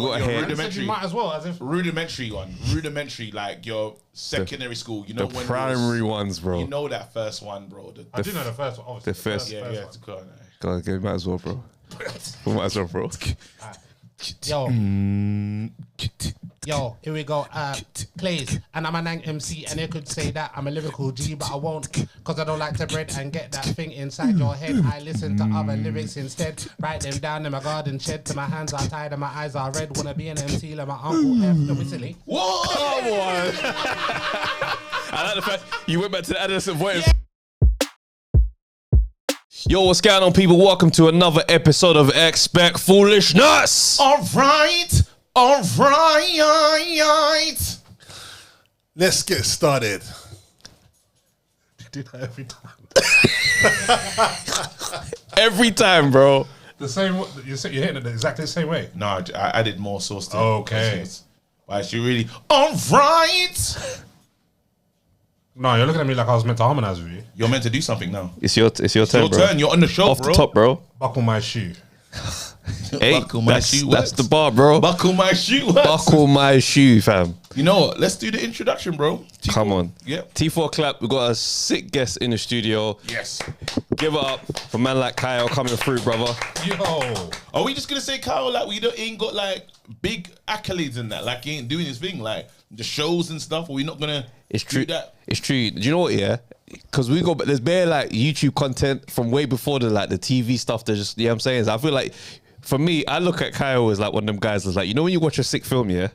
Rudimentary. You might as well, as if rudimentary one. Rudimentary, like your secondary school. You know, the when primary ones, bro. You know that first one, bro. I do know the first one. Obviously, the first. Yeah. Go on, might as well, bro. Might as well, bro. Yo, here we go. Plays, and I'm an MC, and they could say that I'm a lyrical G, but I won't, cause I don't like to bread and get that thing inside your head. I listen to other lyrics instead, write them down in my garden shed. To my hands are tied and my eyes are red. Wanna be an MC like my uncle F. The whistling. Whoa! Come on. I like the fact you went back to the Addison voice. Yeah. Yo, what's going on, people? Welcome to another episode of Expect Foolishness. All right. Let's get started. You do that every time. Every time, bro. The same. You're hitting it exactly the same way. No, I added more sauce to it. Okay. Why she really? All right. No, you're looking at me like I was meant to harmonize with you. You're meant to do something now. It's your turn, Your bro. turn. You're on the show, Off bro. the top, bro. Buckle my shoe. Hey, Buckle my that's, shoe. that's the bar, bro. Buckle my shoe. Buckle my shoe, fam. You know what? Let's do the introduction, bro. T4. Come on. Yep. T4 clap. We got a sick guest in the studio. Yes. Give it up for man like Kieil coming through, brother. Yo. Are we just gonna say Kyle like we ain't got like big accolades in that? Like he ain't doing his thing, like the shows and stuff. Are we not gonna It's true. do that? It's true. Do you know what? Yeah, because we got there's bare like YouTube content from way before the TV stuff. There's just, you know what I'm saying? So I feel like for me, I look at Kieil as like one of them guys that's like, you know when you watch a sick film, yeah,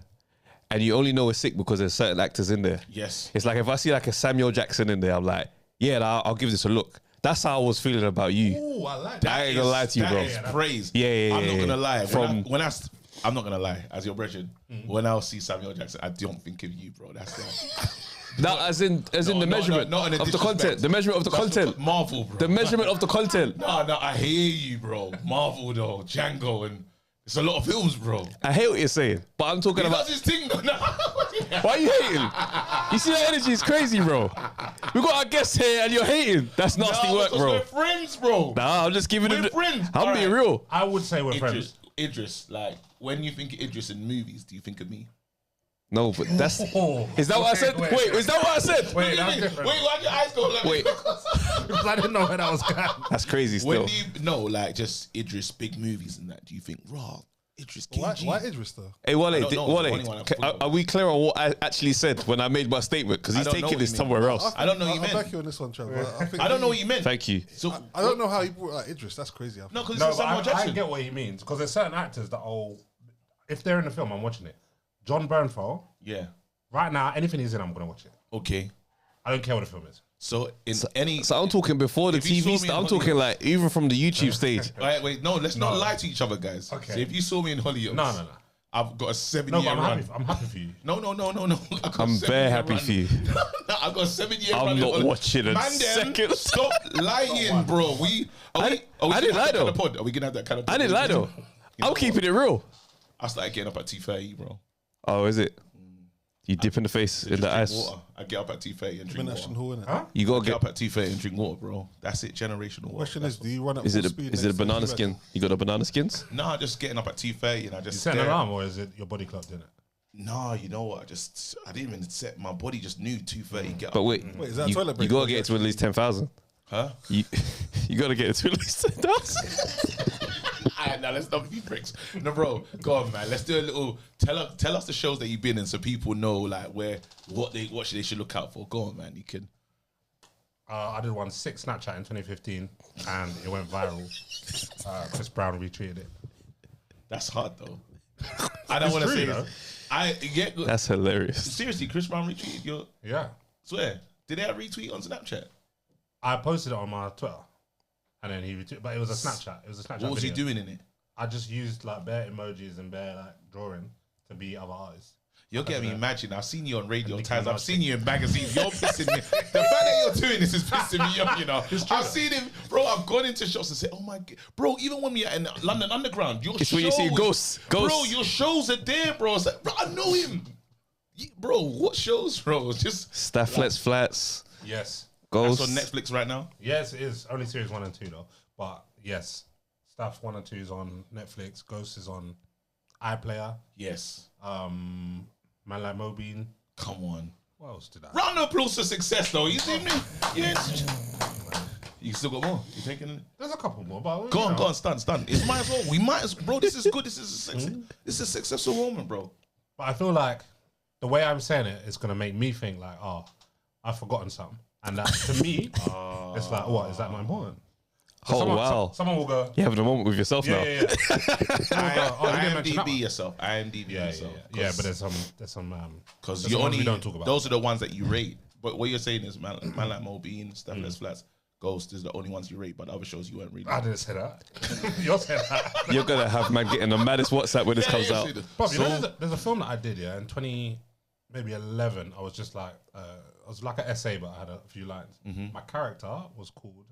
and you only know it's sick because there's certain actors in there. Yes. It's like if I see like a Samuel Jackson in there, I'm like, yeah, I'll give this a look. That's how I was feeling about you. Ooh, I like that. I ain't gonna lie to you, bro. That is praise. Yeah. I'm not gonna lie. From I'm not gonna lie, as your brethren, when I'll see Samuel Jackson, I don't think of you, bro. That's like no, as in the measurement of the content. The measurement of the content. Marvel, bro. The measurement of the content. No, I hear you, bro. Marvel though, Django, and it's a lot of films, bro. I hate what you're saying, but I'm talking about. That's his thing, though. No. Why are you hating? You see that energy is crazy, bro. We got our guest here and you're hating. That's nasty work, bro. We're friends, bro. Nah, I'm just giving We're it. friends. I'm being real. I would say we're friends. Idris, like when you think of Idris in movies, do you think of me? No, but that's. Is that what I said? Wait, is that what I said? Wait, that's different. Wait, why your eyes go like? Wait. Because I didn't know where that was going. That's crazy When still. do you know, like just Idris big movies and that? Do you think raw? Idris KG. Why Idris though? Hey, Wale, don't know. Wale, It's the only one I've thought of. are we clear on what I actually said when I made my statement? Because I he's don't know taking what this you mean. somewhere else. I don't know what you I'll meant. back you on this one, Trevor. I don't know what you meant. Thank you. So I don't know how he brought Idris. That's crazy. no, because No, it's but Samuel I Jackson. get what he means. Because there's certain actors that if they're in the film, I'm watching it. John Bernthal, Yeah. right now, anything he's in, I'm going to watch it. Okay. I don't care what the film is. So any. So I'm talking before the If you saw me TV in stuff. I'm Hollywood- talking like even from the YouTube stage. Wait, no, let's not lie to each other, guys. Okay. So if you saw me in Hollywood, No. I've got a 7-year No, but run. I'm happy for you. No. I'm very happy for you. I've got a 7-year run. I'm not watching a Man, them, second. Stop lying, bro. Are we I didn't lie, though. Are we gonna have that kind of pod? I didn't lie though. I'm keeping it real. I started getting up at 2:30, bro. Oh, is it? You dip in the face in Just the drink ice. water. I get up at 2:30 and drink National water. Hall, innit? Huh? You I gotta get up get. at 2:30 and drink water, bro. That's it, generational water. Question is, do you run at Is full it speed? a next to banana the skin? You got the banana skins? Nah, just getting up at 2:30 and I You just set an stare. alarm, or is it your body clock doing it? Nah, you know what? I didn't even set. My body just knew 2:30. Get up. But wait, Wait, is that a you, toilet break? you gotta get it to at least 10,000. Huh? You gotta get it to at least 10,000. Alright, now let's stop with you pricks. No, bro, go on, man. Let's do a little. Tell us the shows that you've been in, so people know like what they should look out for. Go on, man. You can. I did one sick Snapchat in 2015, and it went viral. Chris Brown retweeted it. That's hard though. I don't want to say. though. I get. That's hilarious. Seriously, Chris Brown retweeted your. Yeah. Swear. Did they have retweet on Snapchat? I posted it on my Twitter, and then he retweeted. But it was a Snapchat. It was a Snapchat. What was he video. doing in it? I just used like bare emojis and bare like drawing to be other artists. You're getting me imagined. I've seen you on radio Nicki times. I've Minaj seen you in magazines. You're pissing me. The fact that you're doing this is pissing me off, you know. I've seen him, bro. I've gone into shops and said, oh my God. Bro, even when we are in London Underground, your It's shows. where you see ghosts. Bro, your shows are there, bro. It's like, bro, I know him. Bro, what shows, bro? Just Stafflets, flats, Yes. ghosts. that's on Netflix right now. Yes, it is. Only series 1 and 2 though. But yes, Stuff 1 and 2 is on Netflix. Ghost is on iPlayer. Yes. Man like Mobeen. Come on. What else did I? Round of applause for success, though. You see me? You still got more? You taking? There's a couple more, but Go on, stun. It might as well. We might as bro. This is good. This is a successful moment, bro. But I feel like the way I'm saying it is gonna make me think like, oh, I've forgotten something, and that to me, it's like, what is that not important? So someone will go. You're having a moment with yourself now. Yeah. IMDb yourself. yourself. Yeah, but there's some because you only we don't talk about. Those are the ones that you rate. But what you're saying is man like Mobeen, Stemless Flats, Ghost is the only ones you rate. But the other shows you weren't reading. I didn't say that. You said that. You're gonna have man getting the maddest WhatsApp when this comes out. Bob, you know, there's a film that I did, in 2011. I was just like, I was like an essay, but I had a few lines. My character was called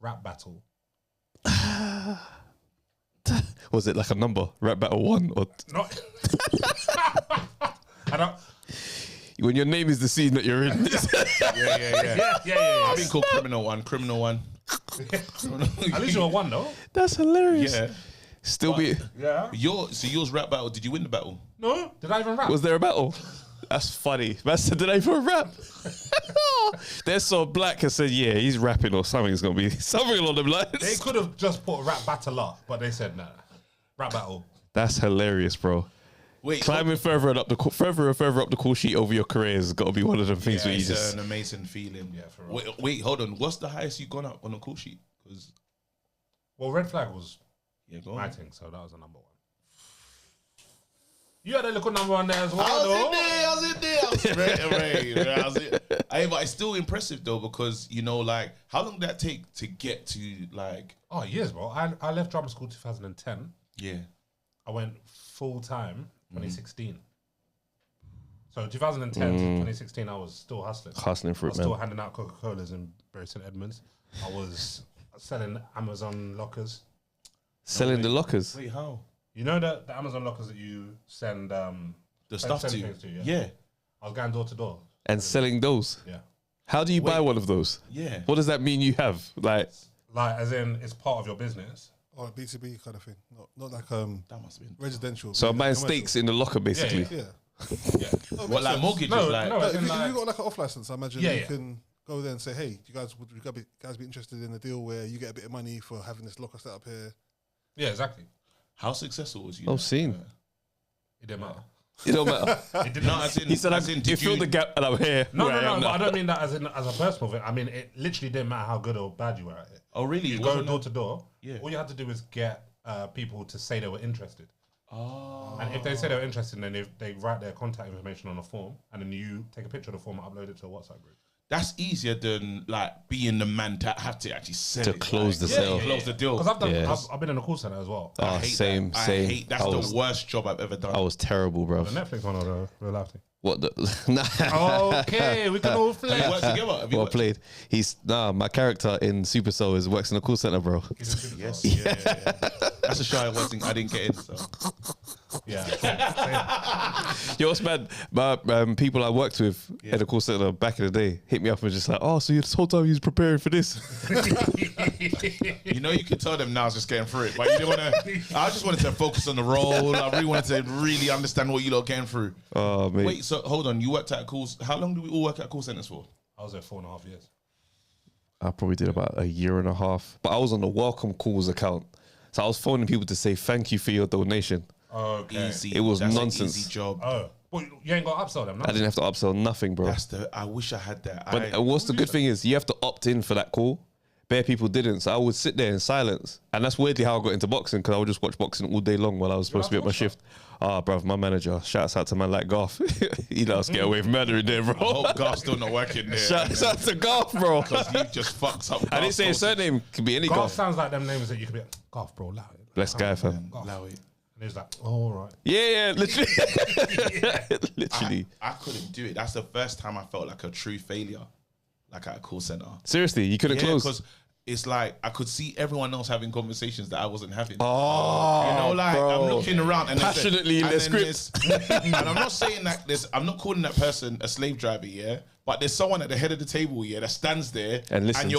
Rap Battle. Was it like a number? Rap Battle 1 or Not. I don't. when your name is the scene that you're in? Yeah. I've been called Criminal One. At least you were one though. That's hilarious. Yeah. Still be. Yeah. Yours rap battle. Did you win the battle? No. Did I even rap? Was there a battle? That's funny. Man said, did I even rap? They're so black and said, yeah, he's rapping or something. It's gonna be something along them lines. They could have just put Rap Battle up, but they said nah. Rap Battle. That's hilarious, bro. Wait, Climbing further and further up the call sheet over your career has got to be one of them things where you it's just. an amazing feeling. Yeah, for real. Wait, hold on. What's the highest you gone up on the call sheet? Because Well, Red Flag was go my on. thing, so that was the number one. You had a little number on there as well, I though. was in there. I was it. But it's still impressive though because like how long did that take to get to like? Oh, years, bro. I left drama school 2010. Yeah. I went full time 2016. So 2010 to 2016, I was still hustling. Hustling for I it, was man. still handing out Coca-Colas in Bury St Edmunds. I was selling Amazon lockers. Selling the lockers. Wait, how? You know the Amazon lockers that you send The stuff send to? things to, Yeah. I was going door to door. And selling those. Yeah. How do you buy one of those? Yeah. What does that mean you have? Like, As in, it's part of your business. Or a B2B kind of thing. Not like That must have been. residential. so I'm buying commercial. steaks in the locker, basically. Yeah. Yeah. Yeah. No, What, like mortgages? No, like, no. If As in, you like, got like an off license, I imagine Yeah, you yeah. can go there and say, hey, would you guys be interested in a deal where you get a bit of money for having this locker set up here? yeah, exactly. how successful was you? Oh, seen. It didn't matter. It don't matter. It did No, not. as in, He said, as in, you did fill the gap and I'm here. No, where I am but now. I don't mean that as a personal thing. I mean, it literally didn't matter how good or bad you were at it. Oh, really? You It go wasn't door a- to door. Yeah. All you had to do was get people to say they were interested. Oh. And if they say they were interested, then they write their contact information on a form, and then you take a picture of the form and upload it to a WhatsApp group. That's easier than like being the man to have to actually sell To it, close like, the sale. Close the deal. Because I've done, Yeah. I've been in a call center as well. Oh, I hate same, that. same. I hate that's the worst job I've ever done. I was terrible, bro. The Netflix one or the real life thing. What the? Nah. Okay, we can all Have you flex. worked together? Have you Well worked- played. My character in Super Soul works in a call center, bro. Yes. Yeah. That's a show I didn't get in. So. Yeah. Yo, what's mad? People I worked with at the call center back in the day hit me up and was just like, oh, so this whole time he was preparing for this. You can tell them now it's just getting through it. But you didn't want to. I just wanted to focus on the role. I really wanted to really understand what you lot getting through. Oh, mate. Wait, so hold on. You worked at calls. How long do we all work at call centers for? I was there 4.5 years. I probably did about a year and a half. But I was on the welcome calls account. So I was phoning people to say thank you for your donation. Okay. Easy. It was That's nonsense. An easy job. Oh, well, you ain't got to upsell them, no? I didn't have to upsell nothing, bro. I wish I had that. But what's the good thing is you have to opt in for that call. Bare people didn't, so I would sit there in silence, and that's weirdly how I got into boxing because I would just watch boxing all day long while I was supposed to be at my shift. Ah, bruv, my manager. Shouts out to man like Garth. He let us get away from murder in there, bro. I hope Garth's still not working there. Shouts out to Garth, bro. Because you just fucked up. I didn't say his surname. Could be any Garth Garth. sounds like them names that you could be like, Garth, bro, allow it. Bless guy, fam. Allow it. And he's like, oh, all right. Yeah, literally. Literally. I couldn't do it. That's the first time I felt like a true failure, like at a call center. Seriously, you couldn't close. Because it's like I could see everyone else having conversations that I wasn't having. Oh, I'm looking around and passionately in their script. And I'm not saying that I'm not calling that person a slave driver, yeah. But there's someone at the head of the table, yeah, that stands there And listens.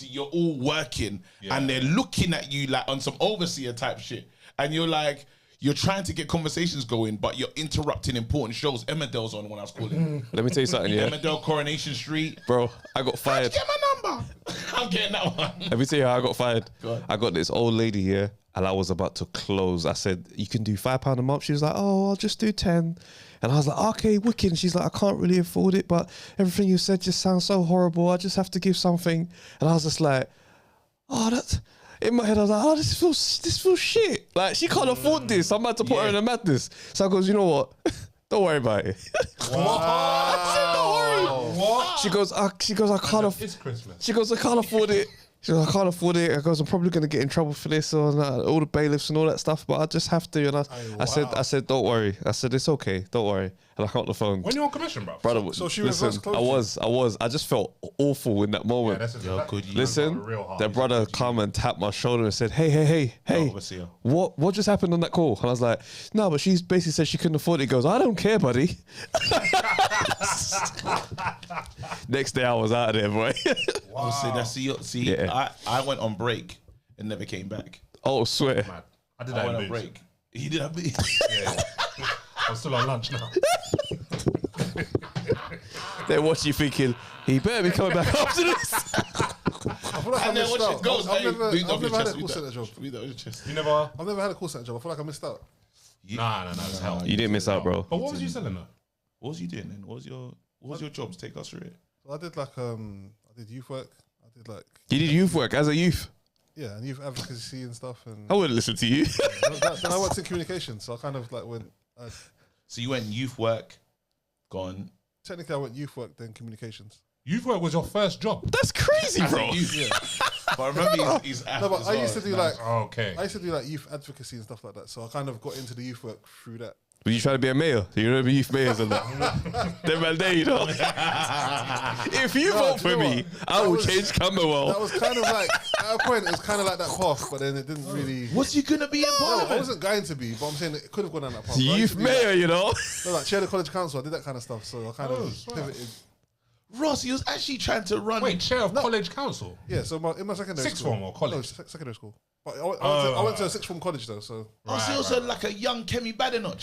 you're working, and they're looking at you like on some overseer type shit, and you're you're trying to get conversations going, but you're interrupting important shows. Emmerdale's on when I was calling. Let me tell you something, yeah. Emmerdale, Coronation Street. Bro, I got fired. Get my number. I'm getting that one. Let me tell you how I got fired. Go on. I got this old lady here, and I was about to close. I said, you can do £5 a month. She was like, oh, I'll just do 10. And I was like, okay, wicked. And she's like, I can't really afford it, but everything you said just sounds so horrible. I just have to give something. And I was just like, oh, that's... In my head, I was like, oh, this feels shit. Like, she can't afford this. I'm about to put her in a madness. So I goes, you know what? Don't worry about it. What? I said, don't worry. What? She goes, I can't afford. It's Christmas. She goes, I can't afford it. She goes, I can't afford it. I goes, I'm probably going to get in trouble for this or all the bailiffs and all that stuff, but I just have to. And I said, don't worry. I said, it's okay. Don't worry. And I hung up the phone. When you're on commission, bro. Brother, So she listen, reverse closed I was. I just felt awful in that moment. Listen, the brother come and tapped my shoulder and said, hey, what just happened on that call? And I was like, no, but she's basically said she couldn't afford it. He goes, I don't care, buddy. Next day I was out of there, boy. Wow. See, I went on break and never came back. Oh, swear. Man, I did I that went in on boots. break. He did that. Yeah. I'm still on lunch now. They watch you thinking, he better be coming back after this. I feel like And I then missed watch it out. goes. I've never Beat off had your a chest, call center job. beat off your chest. You never... I've never had a call center job. I feel like I missed out. Nah, it's hell. You didn't miss out, bro. But what was you selling though? What was you doing then? What was your jobs? Take us through it. So I did like I did youth work. I did like You did youth work as a youth. yeah, and youth advocacy and stuff. And I wouldn't listen to you. then I worked in communication, so I kind of like went. So you went youth work, gone. Technically, I went youth work, then communications. Youth work was your first job. That's crazy, bro. Yeah. But remember, he's No, but I used to do like Okay. I used to do like youth advocacy and stuff like that. So I kind of got into the youth work through that. Were you trying to be a mayor? You remember youth mayors and that? Them man there, you know. If you vote for me, I will change That Camberwell. was kind of like at a point. It was kind of like that path, but then it didn't really. What's you gonna be in No, I Parliament? wasn't going to be, but I'm saying it could have gone down that path. But I used Youth to do mayor, you know. No, like chair the college council. I did that kind of stuff. So I kind of pivoted. Ross, he was actually trying to run. Wait, chair of college council? Yeah, so in my secondary Sixth school. form or college? No, secondary school. But I went to a sixth form college though, so. Oh, so he was like a young Kemi Badenoch.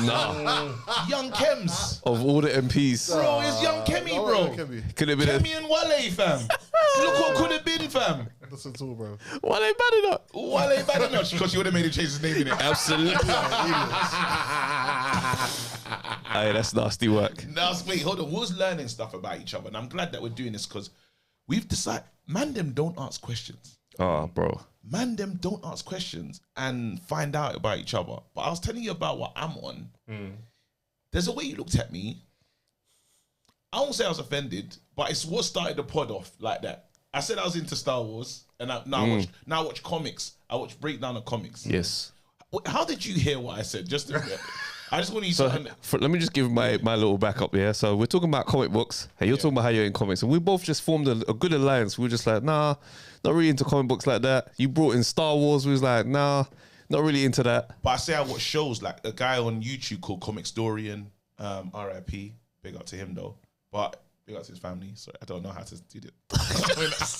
Nah. Young Kems. Of all the MPs, Bro, it's young Kemi, I bro. wasn't Kemi. could have been a. Kemi and Wale, fam. Look what could have been, fam. That's at all, bro. Why they bad enough? Wale Badenoch, because you would have made him change his name in it. Absolutely. Aye, that's nasty work. Now, wait, hold on. We was learning stuff about each other, and I'm glad that we're doing this because we've decided, man, them don't ask questions. Oh, bro. Man, them don't ask questions and find out about each other. But I was telling you about what I'm on. There's a way you looked at me. I won't say I was offended, but it's what started the pod off like that. I said I was into Star Wars, and now I watch comics. I watch breakdown of comics. Yes. How did you hear what I said? I just want you So to. let me just give my little backup here. So we're talking about comic books, and you're talking about how you're in comics, and we both just formed a good alliance. We were just like, nah, not really into comic books like that. You brought in Star Wars. We was like, nah, not really into that. But I say I watch shows like a guy on YouTube called Comic Storian, RIP. Big up to him though. But big up to his family. So I don't know how to do it.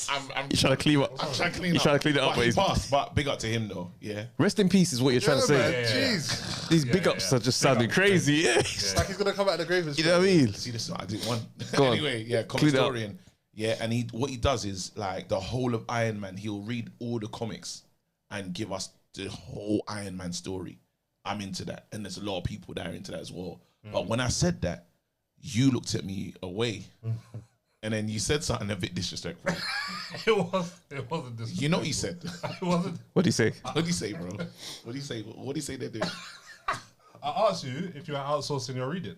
I'm You're trying to clean up. I'm trying to clean You're up. trying to clean it up, But but he he's- passed. But big up to him though. Yeah. Rest in peace is what you're trying to say. Man, jeez. These big ups are just sounding crazy. Yeah. Like he's gonna come out of the grave. You know what I mean? See this? I did one. Go on. Anyway, yeah, Comic Clean it up. Storian. Yeah, and what he does is like the whole of Iron Man. He'll read all the comics and give us the whole Iron Man story. I'm into that, and there's a lot of people that are into that as well. But when I said that, you looked at me away, and then you said something a bit disrespectful. It wasn't this. You know what you said? It wasn't. What do you say? What do you say, bro? What do you say? What do you say they're doing? I asked you if you were outsourcing your reading.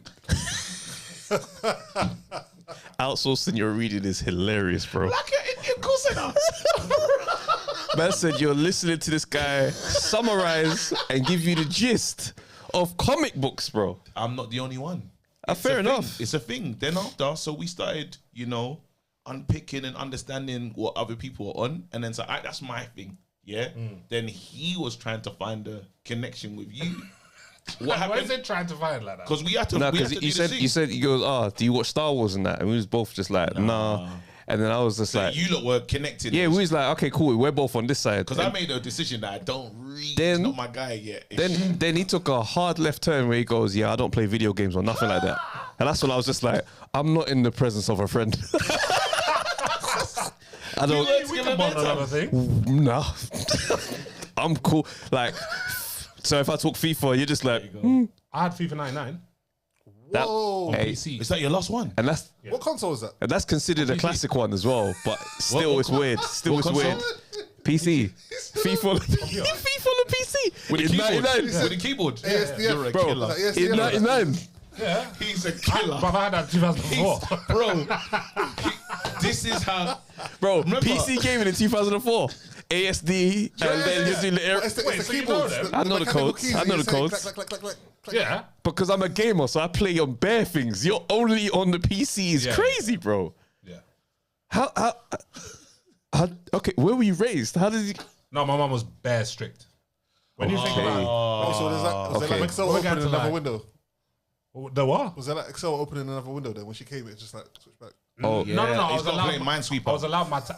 Outsourcing your reading is hilarious, bro. Like, of course I know. Man said you're listening to this guy summarize and give you the gist of comic books, bro. I'm not the only one. Fair enough. It's a thing. Then after, so we started, unpicking and understanding what other people are on, and then so that's my thing. Yeah. Then he was trying to find a connection with you. What Why happened? is it trying to find like that? No, because you said he goes, do you watch Star Wars and that? And we was both just like, nah. And then I was just like, you lot were connected. yeah, we was like, okay, cool, we're both on this side. Because I made a decision that I don't read. Then- It's not my guy yet. Then he took a hard left turn where he goes, yeah, I don't play video games or nothing like that. And that's when I was just like, I'm not in the presence of a friend. I don't. We can bond on other things. No. I'm cool. Like, so if I talk FIFA, you're just like, I had FIFA 99. that, Whoa. hey, PC. Is that your last one? and that's What console is that? and that's considered a classic one as well. But still, what it's weird. Still, what it's weird. console? PC, FIFA, FIFA on the PC With in the keyboard. 99, With the keyboard. ASDF. You're a bro. killer. Yes, in 99. Yeah. He's a killer. But I had that 2004. Bro, this is how. Bro, Remember- PC gaming in 2004. ASD, and then just do the air. It's the Wait, so you keyboards. know them? I know the mechanical codes. keys I that know you the say codes. clack, clack, clack, clack, clack. Yeah. Because I'm a gamer, so I play on bare things. You're only on the PC. It's Yeah. crazy, bro. Yeah. How, okay, where were you raised? How did you? No, my mum was bare strict. When you think about Oh, so was there okay. like Excel We're going opening to another like- window? the what? Was there like Excel opening another window then when she came, it just like switched back? Oh, No. I he's was got allowed playing Minesweeper. I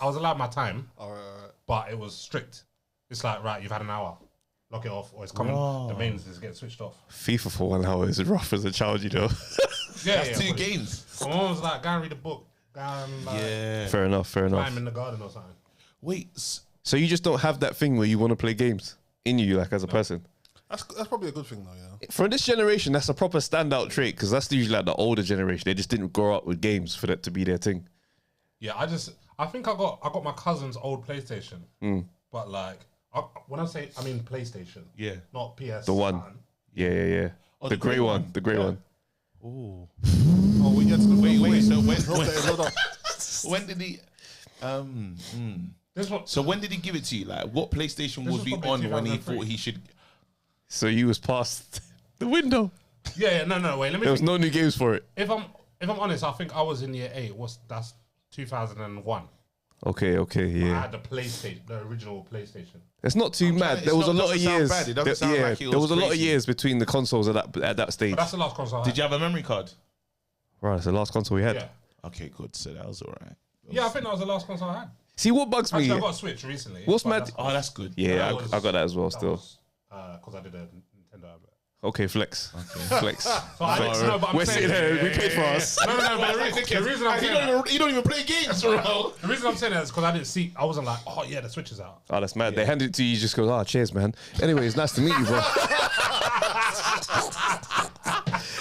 was allowed my time, All right. but it was strict. It's like, right, you've had an hour. Lock it off, or it's coming. The mains is getting switched off. FIFA for 1 hour is rough as a child, you know. Yeah, That's two but games. My mum was like, go and read a book. Go and like, Yeah. Fair enough. climb in the garden or something. Wait. So you just don't have that thing where you want to play games in you, like as a person. That's probably a good thing though, yeah. For this generation, that's a proper standout trait because that's usually like the older generation. They just didn't grow up with games for that to be their thing. Yeah, I think I got my cousin's old PlayStation, but like when I mean PlayStation, Yeah. not PS. The one. Yeah. Oh, the grey one. The grey one. Oh, we get to the Wait. So when, Hold on. when did he? This one, So when did he give it to you? Like, what PlayStation was was he probably on when he 2003. thought he should? So you was past the window. yeah, no, wait. Let me. There was think. no new games for it. If I'm honest, I think I was in year 8. That's 2001. Okay, I yeah. had the PlayStation, the original PlayStation. It's not too mad. it's There was a not- lot of doesn't sound years. bad. It doesn't sound yeah, like it there was was a lot of crazy. years between the consoles at that stage. But that's the last console. I Did had. you have a memory card? Right, it's the last console we had. Yeah, Okay, good. So that was all right. yeah. I think that was the last console I had. See what bugs me? Actually, I got a Switch recently. What's but mad- that's- Oh, that's good. Yeah, that was- I got that as well. that Still, was, because I did a Nintendo advert. okay, flex, flex. So I didn't know, but I'm We're saying, sitting here. We paid for us. No, but the reason I'm saying that, You don't even play games, bro. the reason I'm saying that is because I didn't see. I wasn't like, oh yeah, the Switch is out. Oh, that's mad. They handed it to you. You just go, cheers, man. Anyway, it's nice to meet you, bro.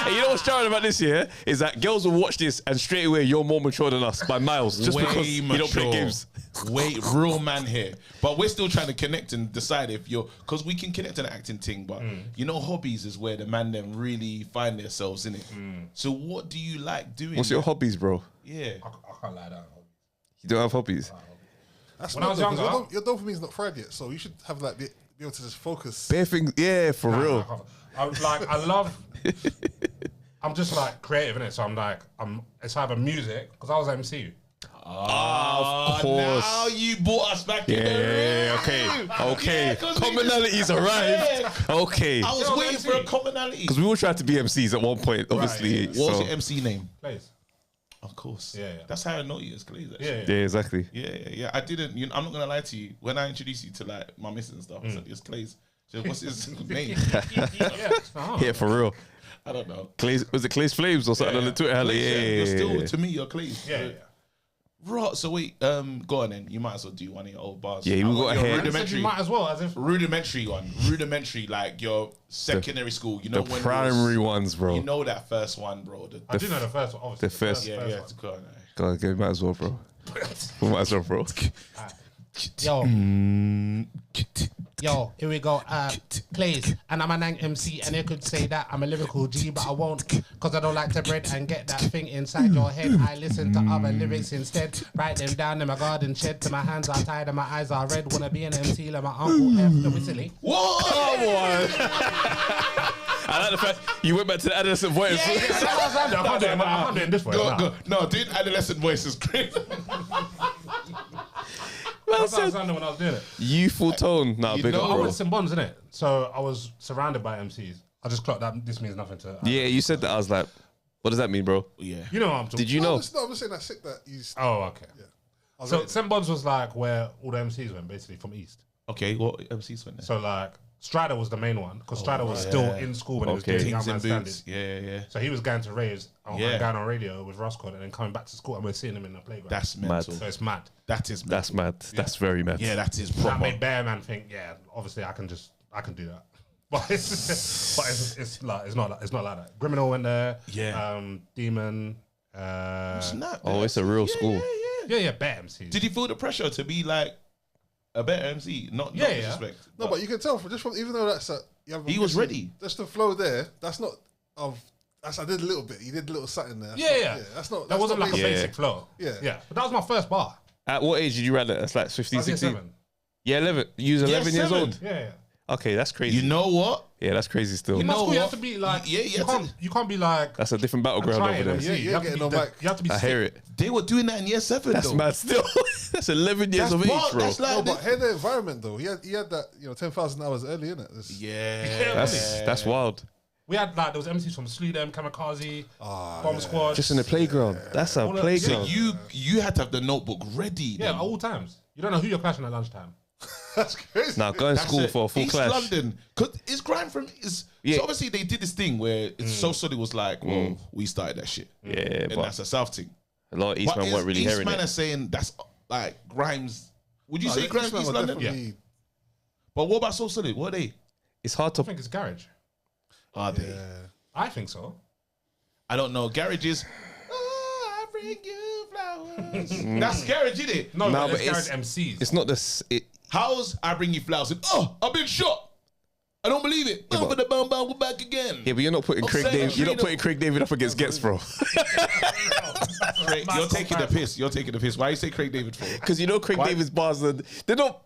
Hey, you know what's jarring about this year is that girls will watch this and straight away you're more mature than us by miles just because you don't play games. Wait, real man here. But we're still trying to connect and decide if you're, because we can connect to the acting thing, but you know, hobbies is where the man them really find themselves in it. So what do you like doing? What's your hobbies, bro? Yeah. I can't lie down. You don't have hobbies? That's When I not was though, 'cause younger- your dopamine's not fried yet, so you should have like be able to just focus. Bare things, yeah, for real. I love. I'm just like creative in it, so I'm like, it's either music because I was MC. Of course. Now you brought us back in the Yeah, room. okay. Yeah, 'cause Commonalities arrived. Okay. I was Yeah, waiting MC. for a commonality. Because we all tried to be MCs at one point, obviously. yeah. What was so- your MC name? Plays. Of course. Yeah. That's how I know you as Kieil. Yeah. Yeah, exactly. Yeah. I didn't. I'm not gonna lie to you. When I introduced you to like my missus and stuff, I said it's Kieil. So what's his name? Yeah, for real. I don't know. Clay's, was it Clay's Flames or something on the Twitter handle? You're still Yeah. to me. You're Kieil. Yeah. Right. So wait. Go on then. You might as well do one of your old bars. Yeah, we got your ahead. You said you might as well, as if. rudimentary one. Rudimentary, like your secondary school. You know The when primary you ones, bro. You know that first one, bro. I do know the first one, obviously. the first- Yeah. one. Go on. Go on, we might as well, bro. We might as well, bro. Yo, here we go. Plays, and I'm an MC, and they could say that I'm a lyrical G, but I won't, because I don't like to bread and get that thing inside your head. I listen to other lyrics instead, write them down in my garden shed. To my hands are tied and my eyes are red. Wanna be an MC like my uncle F, the whistly. Whoa! Come on. I like the fact you went back to the adolescent voice. I can't do it in this way. Go. No, dude, adolescent voice is great. That's how I sounded when I was doing it. Youthful tone. Nah, You big know up, I bro. went St. Bonds, innit? So I was surrounded by MCs. I just clocked that this means nothing to. Yeah, you said that. I was like, what does that mean, bro? Yeah. You know what I'm talking Did you No, know? I'm just saying that's sick that you. Oh, okay. So St. Bon's was like where all the MCs went, basically, from East. Okay, what MCs went there? So like Strider was the main one because Strider was still in school when he was doing Young Things Man in Standard. boots. Yeah. So he was going to raves and Yeah. going on radio with Roscoe and then coming back to school and we're seeing him in the playground. That's mental. So it's mad. That is mental. That's mad. That's very mad. Yeah, that is That proper. made Bear Man think, yeah, obviously I can do that. But it's not like that. Criminal went there. Yeah. Demon. Snap. Oh, it's a real school. Yeah, better MCs. Did you feel the pressure to be like a better MC? Not Yeah. disrespect. No, but you can tell from even though that's He was ready. Just the flow there. That's not I did a little bit. You did a little something there. Yeah. That's not. That wasn't like a basic. basic flow. Yeah. But that was my first bar. At what age did you write that? That's like 15, I was in 16? 7. Yeah, 11. You was 11 years 7. old? Yeah. Okay, that's crazy. You know what? Yeah, that's crazy still. In my know school, you have what? to be like, Yeah, you can't be like, That's a different I'm battleground trying over MC. there. Yeah, You have to getting be on mic. you have to be I sick. hear it. They were doing that in year 7 That's though. mad still. That's 11 years of age, bad. bro. That's like No, but hear the environment though. He had that 10,000 hours early, innit? yeah. That's wild. We had like, there was MCs from Sleedem, Kamikaze, Bomb Squad. Just in the playground. That's a All the- playground. So you had to have the notebook ready. Yeah, then. at all times. You don't know who you're clashing at lunchtime. That's crazy. Now, go in That's school it. for a full East clash. London, because it's Grime from Yeah. So obviously they did this thing where it's so solid was like, well, we started that shit. Yeah, And but that's a South thing. a lot of Eastman weren't really hearing Eastman are it. saying that's like Grimes. Would you No, say Grimes Eastman East were London? definitely- But what about So Solid? What are they? It's hard to. I think it's Garage. Are they? I think so. I don't know. Garage is. Oh, I bring you flowers. That's garage, isn't it? No, Nah, but but it's it's- Garage MCs. It's not this. How's I bring you flowers? And, oh, I've been shot. I don't believe it. Yeah, Bum, bum, bum, we're back again. Yeah, but you're not putting Craig saying David. You're not Trino- putting Craig David up against Gets, bro. Craig, you're taking the piss. You're taking the piss. Why you say Craig David for? Because you know Craig Why? David's bars. They're not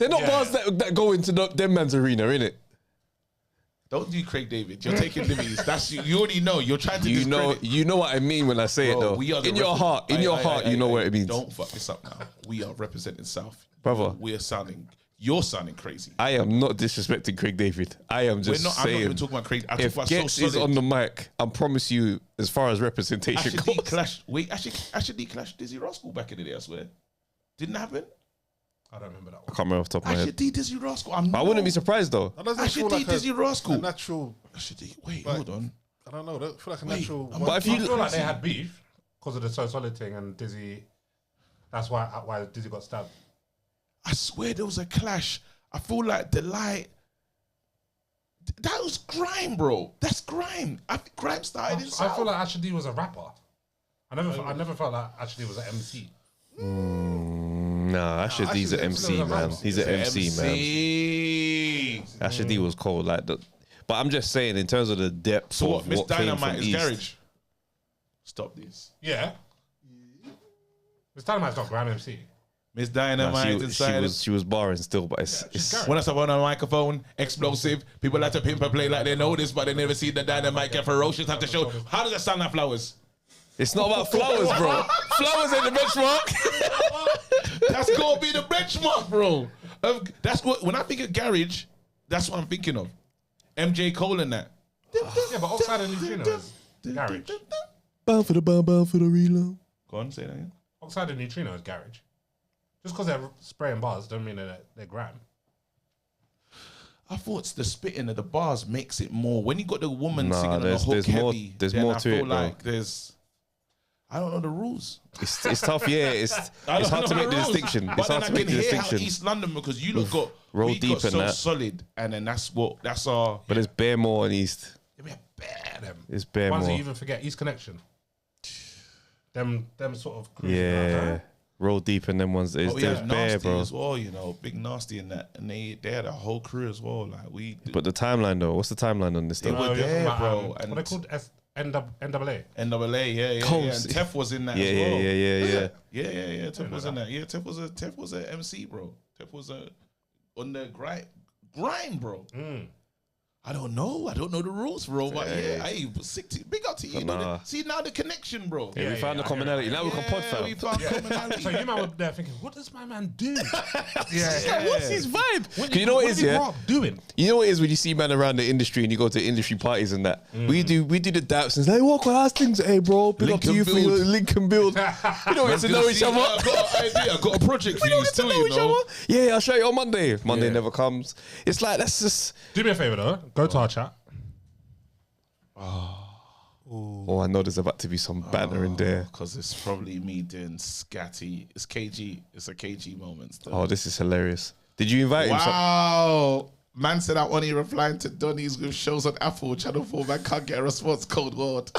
Yeah. bars that go into them man's arena, innit? Don't do Craig David. You're taking liberties. That's you already know. You're trying to You know, discredit. you know what I mean when I say it, Bro, though. we are the In your heart, you know what it means, Don't fuck this up now. We are representing South, brother. You're sounding crazy. I am not disrespecting Craig David. I am just I'm not saying. even talking about crazy. I'm talking If about Gets So is Solid. on the mic, I promise you, as far as representation Actually, goes, clash. Wait, actually, clash Dizzy Rascal back in the day. I swear, didn't happen. I don't remember that I one. can't remember off the top of my Actually, head. D Dizzy Rascal. I wouldn't be surprised though. That doesn't Actually, feel like Dizzy Rascal. a natural. Actually, wait, Like- hold on. I don't know. I don't feel like a Wait, natural. I'm- But if I you feel like they had beef because of the So Solid thing and Dizzy. That's why Dizzy got stabbed. I swear there was a clash. I feel like the light. That was Grime, bro. That's Grime. I think Grime started in I South. feel like Asher D was a rapper. I never felt like Asher D was an MC. Nah, Asher D's an MC, man. He's an MC, man. MC. Asher D was cold, like the. But I'm just saying, in terms of the depth So what? of Miss what came Dynamite from is East. garage. Stop this. Yeah. This time it's not Grime MC. Miss Nah, Dynamite inside. she was barring still, but it's garage. When I step on a microphone, explosive. People like to pimp and play like they know this, but they never see the dynamite get ferocious. Have to show. How does that sound like Flowers? it's not about flowers, bro. Flowers ain't the benchmark. That's gonna be the benchmark, bro. That's what when I think of garage, that's what I'm thinking of. MJ Cole and that. Yeah, but Oxide and Neutrino is Garage. Bound for the reload. Go on, say that again. Oxide and Neutrino is Garage. Just because they're spraying bars don't mean they're Grime. I thought the spitting of the bars makes it more. When you got the woman Nah, singing on the there's- hook there's more- heavy, there's then more I to feel it, bro. like there's. I don't know the rules. It's tough, yeah. It's I hard don't to know make the rules. distinction. But It's then hard I to make can the hear how distinction. East London because you look got Roll we deep got in so that. solid, and then that's our. But it's bare more in East. Yeah, bare them. It's bare Ones that more. you even forget. East Connection. Them sort of cruise Yeah. Roll deep in them ones. It's But we there's had bare, Nasty bro. as well, you know, Big Nasty in that, and they had a whole crew as well. Like we, But the timeline though, what's the timeline on this They stuff? were there, bro, What and- they called NAA. NAA, yeah. Coles. And Tef was in that Yeah, as well. yeah. Yeah. Tef was in that. Yeah, Tef was a MC, bro. Tef was on the grime, bro. I don't know the rules, bro. But yeah, hey, big up to you. See now the connection, bro. Yeah, we found the commonality. Now we can pod, fam. We found commonality. So you man were there thinking, what does my man do? What's his vibe? You know what it is, yeah? Doing? You know what it is when you see man around the industry and you go to industry parties and that. We do the daps and it's like, what kind of things? Hey, bro, big up to you for your link and build. We don't get to know each other. I got a project for you still, you know. Yeah, I'll show you on Monday. Monday never comes. It's like, that's just... Do me a favour though. Go to our chat. Oh, I know there's about to be some banter in there. Because it's probably me doing scatty. It's KG. It's a KG moment still. Oh, this is hilarious. Did you invite him? Wow. Man said I'm only replying to Donnies with shows on Apple. Channel 4, man can't get a response. Cold word.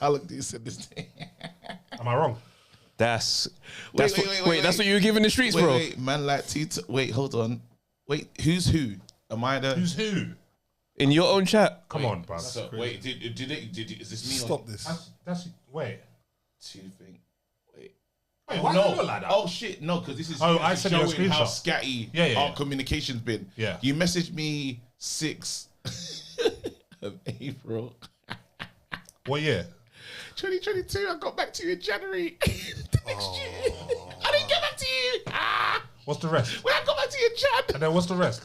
How long do you send this thing? Am I wrong? That's Wait, that's what you were giving the streets, bro. Wait, man like Tito. Wait, hold on. Wait, who's who? Am I the... Who's who? In your own chat. Come on, bro. So, wait, is this me? Stop this. Wait. Two thing. Wait, why do you look like that? Oh shit, no, because this is I sent you a showing how screenshot. scatty our communication's been. Yeah. You messaged me 6 of April. What year? 2022. I got back to you in January. Next year. I didn't get back to you. What's the rest? When I got back to you in Jan. And then what's the rest?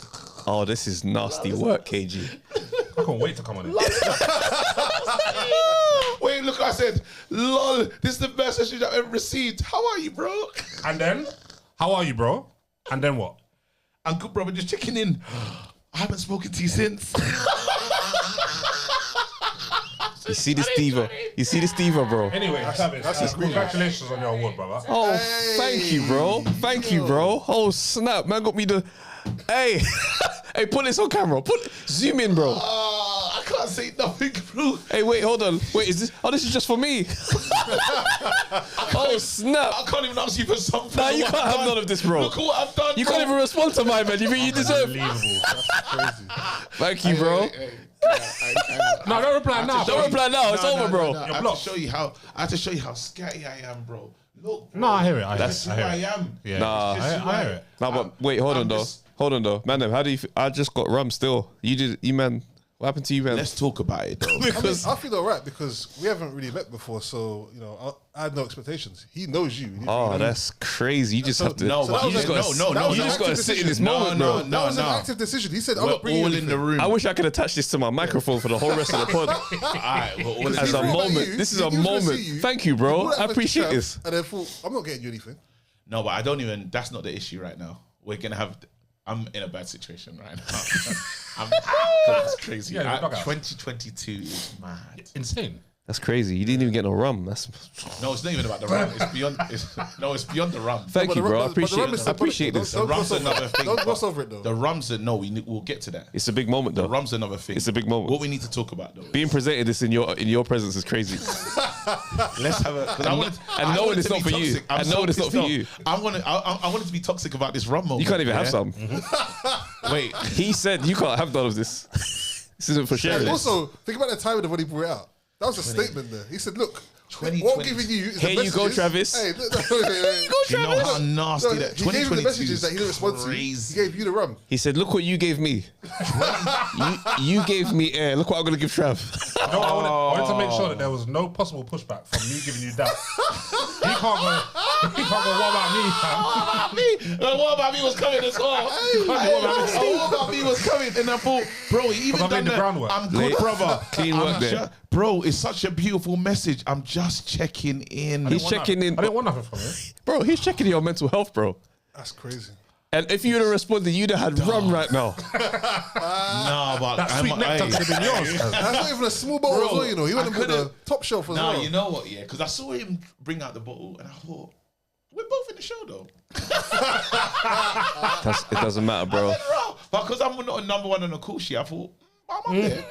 Oh, this is nasty work, KG. I can't wait to come on it. Wait, look, I said, lol, this is the best message I've ever received. How are you, bro? And then, how are you, bro? And then what? I'm good, brother, just checking in. I haven't spoken to you since. You see this diva? You see this diva, bro? Anyway, Travis, congratulations on your award, brother. Oh, thank you, bro. Thank you, bro. Oh, snap. Man got me the... Hey. Hey, put this on camera. Zoom in, bro. I can't say nothing, bro. Hey, wait, hold on. Wait, is this... Oh, this is just for me. Oh, snap. I can't even ask you for something. Nah, you can't have none of this, bro. Look at what I've done, You bro. can't even respond to mine, man. You think you deserve... Unbelievable. That's crazy. Thank you, bro. No, don't reply now. Don't reply now. It's over, bro. I have to show you how scatty I am, bro. Look, bro. No, I hear it. That's who I am. Yeah. Nah. I hear it. Nah, but wait, hold on, though. Man, how do you... I just got rum still. You, man... What happened to you, man? Let's talk about it, though. Because I feel alright because we haven't really met before, so you know I had no expectations. He knows you. oh, that's crazy. You just have to. No, you just got to sit in this moment, bro. That was an active decision. He said, "I'm We're not bringing all you in the room. I wish I could attach this to my microphone for the whole rest of the pod. Alright, we're all in As the a room. moment. This is a moment. Thank you, bro. I appreciate this. And then thought, I'm not getting you anything. No, but I don't even. That's not the issue right now. We're gonna have. I'm in a bad situation right now. That's crazy. Yeah, 2022 is mad. Insane. That's crazy. You didn't even get no rum. That's No, it's not even about the rum. It's beyond. It's beyond the rum. Thank you, bro. I appreciate this. The rum's another thing. Don't gloss over it though. The rum's we'll get to that. It's a big moment, The though. rum's another thing. It's a big moment. What we need to talk about though. Being presented this in your presence is crazy. Let's have a. And knowing it's not for you. And knowing it's not for you. I wanted to be toxic about this rum moment. You can't even have some. Wait. He said you can't have none of this. This isn't for sharing. And also, think about the timing of when he brought it out. That was a statement there. He said, "Look, what I'm giving you is Here the you go, messages." Travis. Hey, wait. You know how nasty that. He gave you the 2022 messages that he didn't respond to. crazy. He gave you the rum. He said, "Look what you gave me. you gave me air. Look what I'm gonna give Trav." No, I wanted to make sure that there was no possible pushback from me giving you that. He can't go, what about me, fam? What about me was coming as well. What about me was coming, and I thought, bro, he even I've done laid the groundwork. I'm good, brother. Clean work there. Bro, it's such a beautiful message. I'm just checking in. He's checking in, I didn't want nothing from you. bro. He's checking your mental health, bro. That's crazy. And if you'd have responded, you'd have had rum right now. Nah, but That sweet nectar could have been yours. That's not even a small bottle as well, you know. He went and bought the top shelf as Nah, well. you know what? Yeah, because I saw him bring out the bottle, and I thought, we're both in the show though. It doesn't matter, bro. But because I'm not a number one on the Kool sheet, I thought, I'm up there.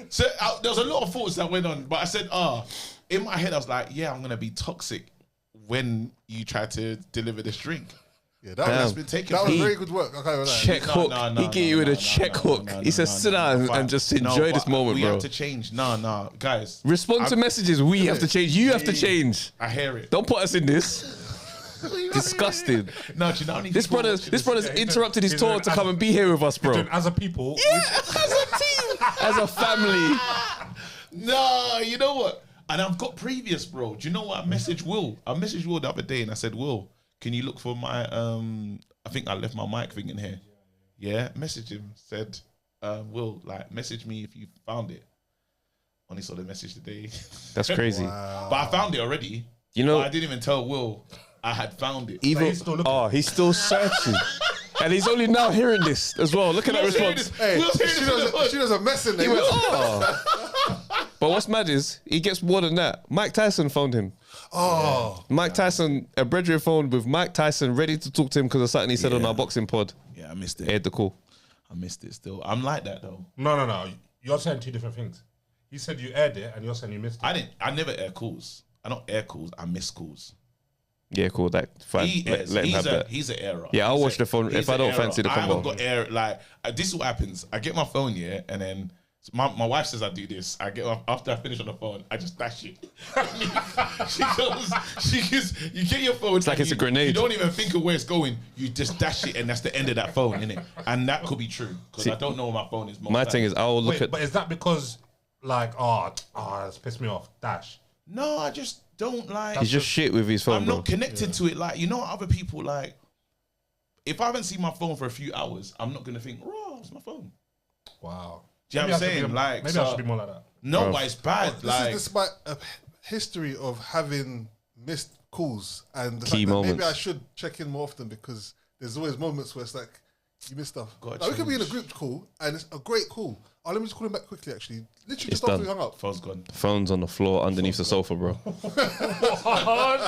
So there was a lot of thoughts that went on, but I said, in my head, I was like, yeah, I'm gonna be toxic when you try to deliver this drink. Yeah, that was very good work. I can't lie. Check hook. He gave you with a check hook. He said, sit down and just enjoy this moment, we bro. We have to change. No, guys. Respond to messages. We have to change. You have to change. I hear it. Don't put us in this. Disgusting. No, do you know how many This brother's interrupted his tour to come and be here with us, bro. As a people, as a team. as a family. No, you know what? And I've got previous, bro. Do you know what? I messaged Will the other day and I said, Will, can you look for my, I think I left my mic thing in here. Yeah, messaged him, said, Will, like, message me if you found it. Only saw the message today. That's crazy. But I found it already. You know, I didn't even tell Will I had found it. Even, he's still looking. he's still searching. And he's only now hearing this as well. Look at that response. Hey, she does a mess in there. But what's mad is, he gets more than that. Mike Tyson phoned him. Mike Tyson, a brethren phoned with Mike Tyson ready to talk to him because of something he said on our boxing pod. Yeah, I missed it. Aired the call. I missed it still. I'm like that though. No. You're saying two different things. He said you aired it and you're saying you missed it. I never air calls. I don't air calls. I miss calls. Yeah, cool. That fine. Let him have that. He's an error. Yeah, I'll watch the phone if I don't fancy the I haven't combo. got air. Like this is what happens. I get my phone, yeah, and then my wife says I do this. I get after I finish on the phone, I just dash it. she goes, you get your phone. It's like it's a grenade. You don't even think of where it's going. You just dash it, and that's the end of that phone, innit? And that could be true because I don't know where my phone is. My thing is, I'll look at. But is that because like it's pissed me off? Dash. No, I just don't like. He's just shit with his phone, I'm bro. not connected to it. Like, you know, other people, like, if I haven't seen my phone for a few hours, I'm not gonna think, "Oh, it's my phone." Wow. Do you know what I'm saying? Like, maybe so, I should be more like that. No, but it's bad. This like, is despite a history of having missed calls and the Key fact that maybe moments. I should check in more often because there's always moments where it's like you miss stuff. Gotta Like, we could be in a change. group call and it's a great call. Oh, let me just call him back quickly. Actually, literally It's just after done. we hung up. phone's gone. Phone's on the floor underneath the sofa, bro.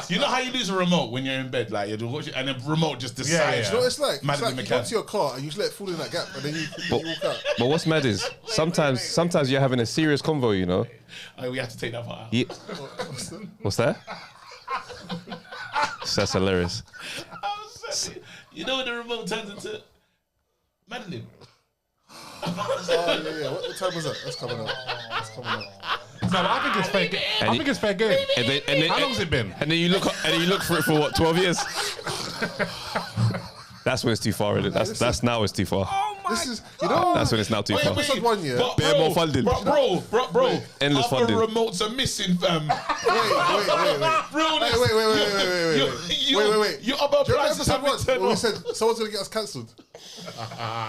You know how you lose a remote when you're in bed, like you're watching, and the remote just decides. You know what it's like? Mad It's at like the you go mechanic. to your car and you just let it fall in that gap and then you walk out. But what's mad is sometimes you're having a serious convo, you know. Oh, we have to take that part out. Yeah. What's that? That's hilarious. You know when the remote turns into Madeline? Oh yeah. What time was that? That's coming up. No, but I think it's fair game. I think it's fair game. And then, How long's it been? And then you look for it for what, 12 years? That's when it's too far, isn't it? That's now it's too far. This is That's when it's now too far. episode 1 year. But Bare more funding. Bro. Endless other funding. remotes are missing, fam. Wait. Bro, Wait. Your other Do you remember appliances episode have been 1 turned when we off. said someone's gonna get us cancelled?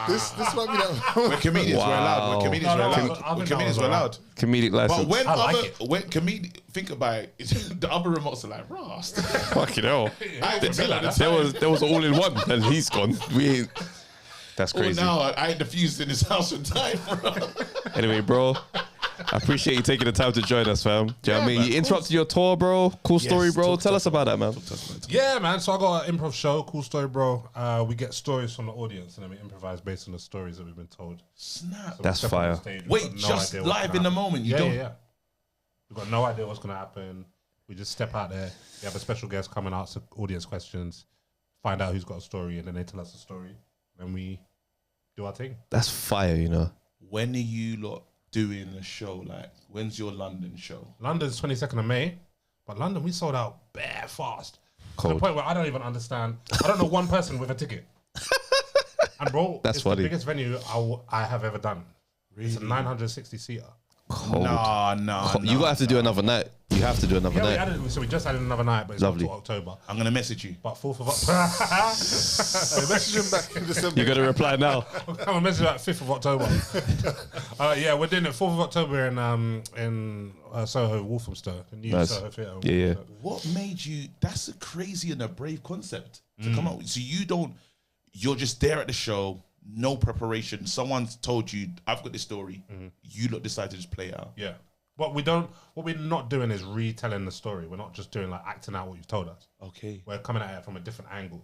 This might be that. We're comedians, we're allowed. We're comedians, we're No, allowed. I We're think comedians, that we're was allowed. Comedic But license. when I like when comedian, think about it, the other remotes are like, Ross. Fucking hell. I ain't feel like that. There was all in one, and he's gone. We ain't. That's Oh, crazy. now I ain't diffused in his house in time, bro. Anyway, bro, I appreciate you taking the time to join us, fam. Do you know what I mean? You interrupted your tour, bro. Cool story, bro. Tell us about that, man. Yeah, man. So I got an improv show, Cool Story, bro. We get stories from the audience and then we improvise based on the stories that we've been told. Snap. So That's we step on fire. the stage, we've Wait, got no just idea what's live gonna in the happen. moment. You Yeah, don't. yeah. We've got no idea what's going to happen. We just step out there. We have a special guest come and answer audience questions, find out who's got a story, and then they tell us the story. Then we do our thing. That's fire, you know. When are you lot doing a show? Like, when's your London show? London's 22nd of May, but London, we sold out bare fast. To Cold. the point where I don't even understand. I don't know one person with a ticket. And bro, That's it's funny. the biggest venue I have ever done. It's a 960 seater. Cold. Nah. You gotta have to do another night. You have to do another Yeah, night. we just added another night, but it's Lovely. up to October. I'm gonna message you. But 4th of October. Hey, message him back in December. You gotta reply now. I'm a message like 5th of October. Yeah, we're doing it 4th of October in Soho, Walthamstow, the new Nice. Soho Theatre. Yeah. What made you? That's a crazy and a brave concept to come up with. So you're just there at the show, no preparation. Someone's told you, I've got this story. You lot decide to just play it out. Yeah. What we're not doing is retelling the story. We're not just doing like acting out what you've told us. Okay. We're coming at it from a different angle.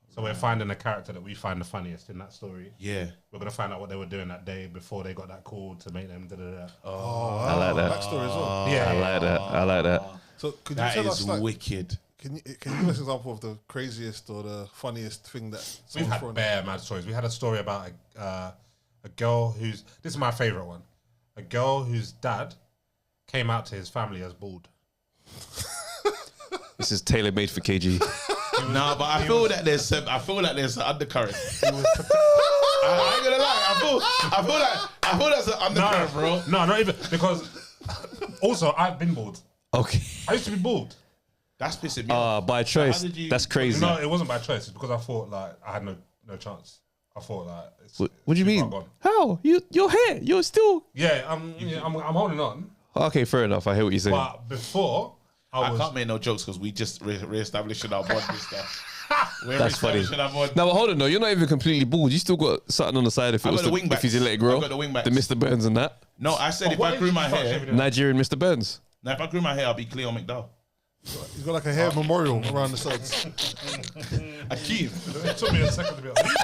So we're finding a character that we find the funniest in that story. Yeah. We're gonna find out what they were doing that day before they got that call to make them da-da-da. I like that. Backstory as well. I like that. So could you That tell is us, like, wicked. can you give us an example of the craziest or the funniest thing that We've someone's had thrown? bare mad stories. We had a story about a girl who's, this is my favorite one, a girl whose dad came out to his family as bald. This is tailor made for KG. Nah, but I feel that there's an undercurrent. I ain't gonna lie. I feel that's an undercurrent, bro. No, not even because. Also, I've been bald. Okay. I used to be bald. That's pissing me off. By choice. That's crazy. No, it wasn't by choice. It's because I thought like I had no chance. I thought like. What do you mean? How? Your hair? You're still. Yeah, I'm holding on. Okay, fair enough. I hear what you're saying. But before I can't make no jokes because we just re-establishing our bond and stuff. That's funny. No, but hold on, no, you're not even completely bald. You still got something on the side if if you let it grow. I've got the wingbacks. The Mr. Burns and that. No, I said if I grew my hair, Nigerian Mr. Burns. now if I grew my hair, I'll be Kieil McDowell. He's got like a hair memorial around the sides. A Kieil. It took me a second to be honest.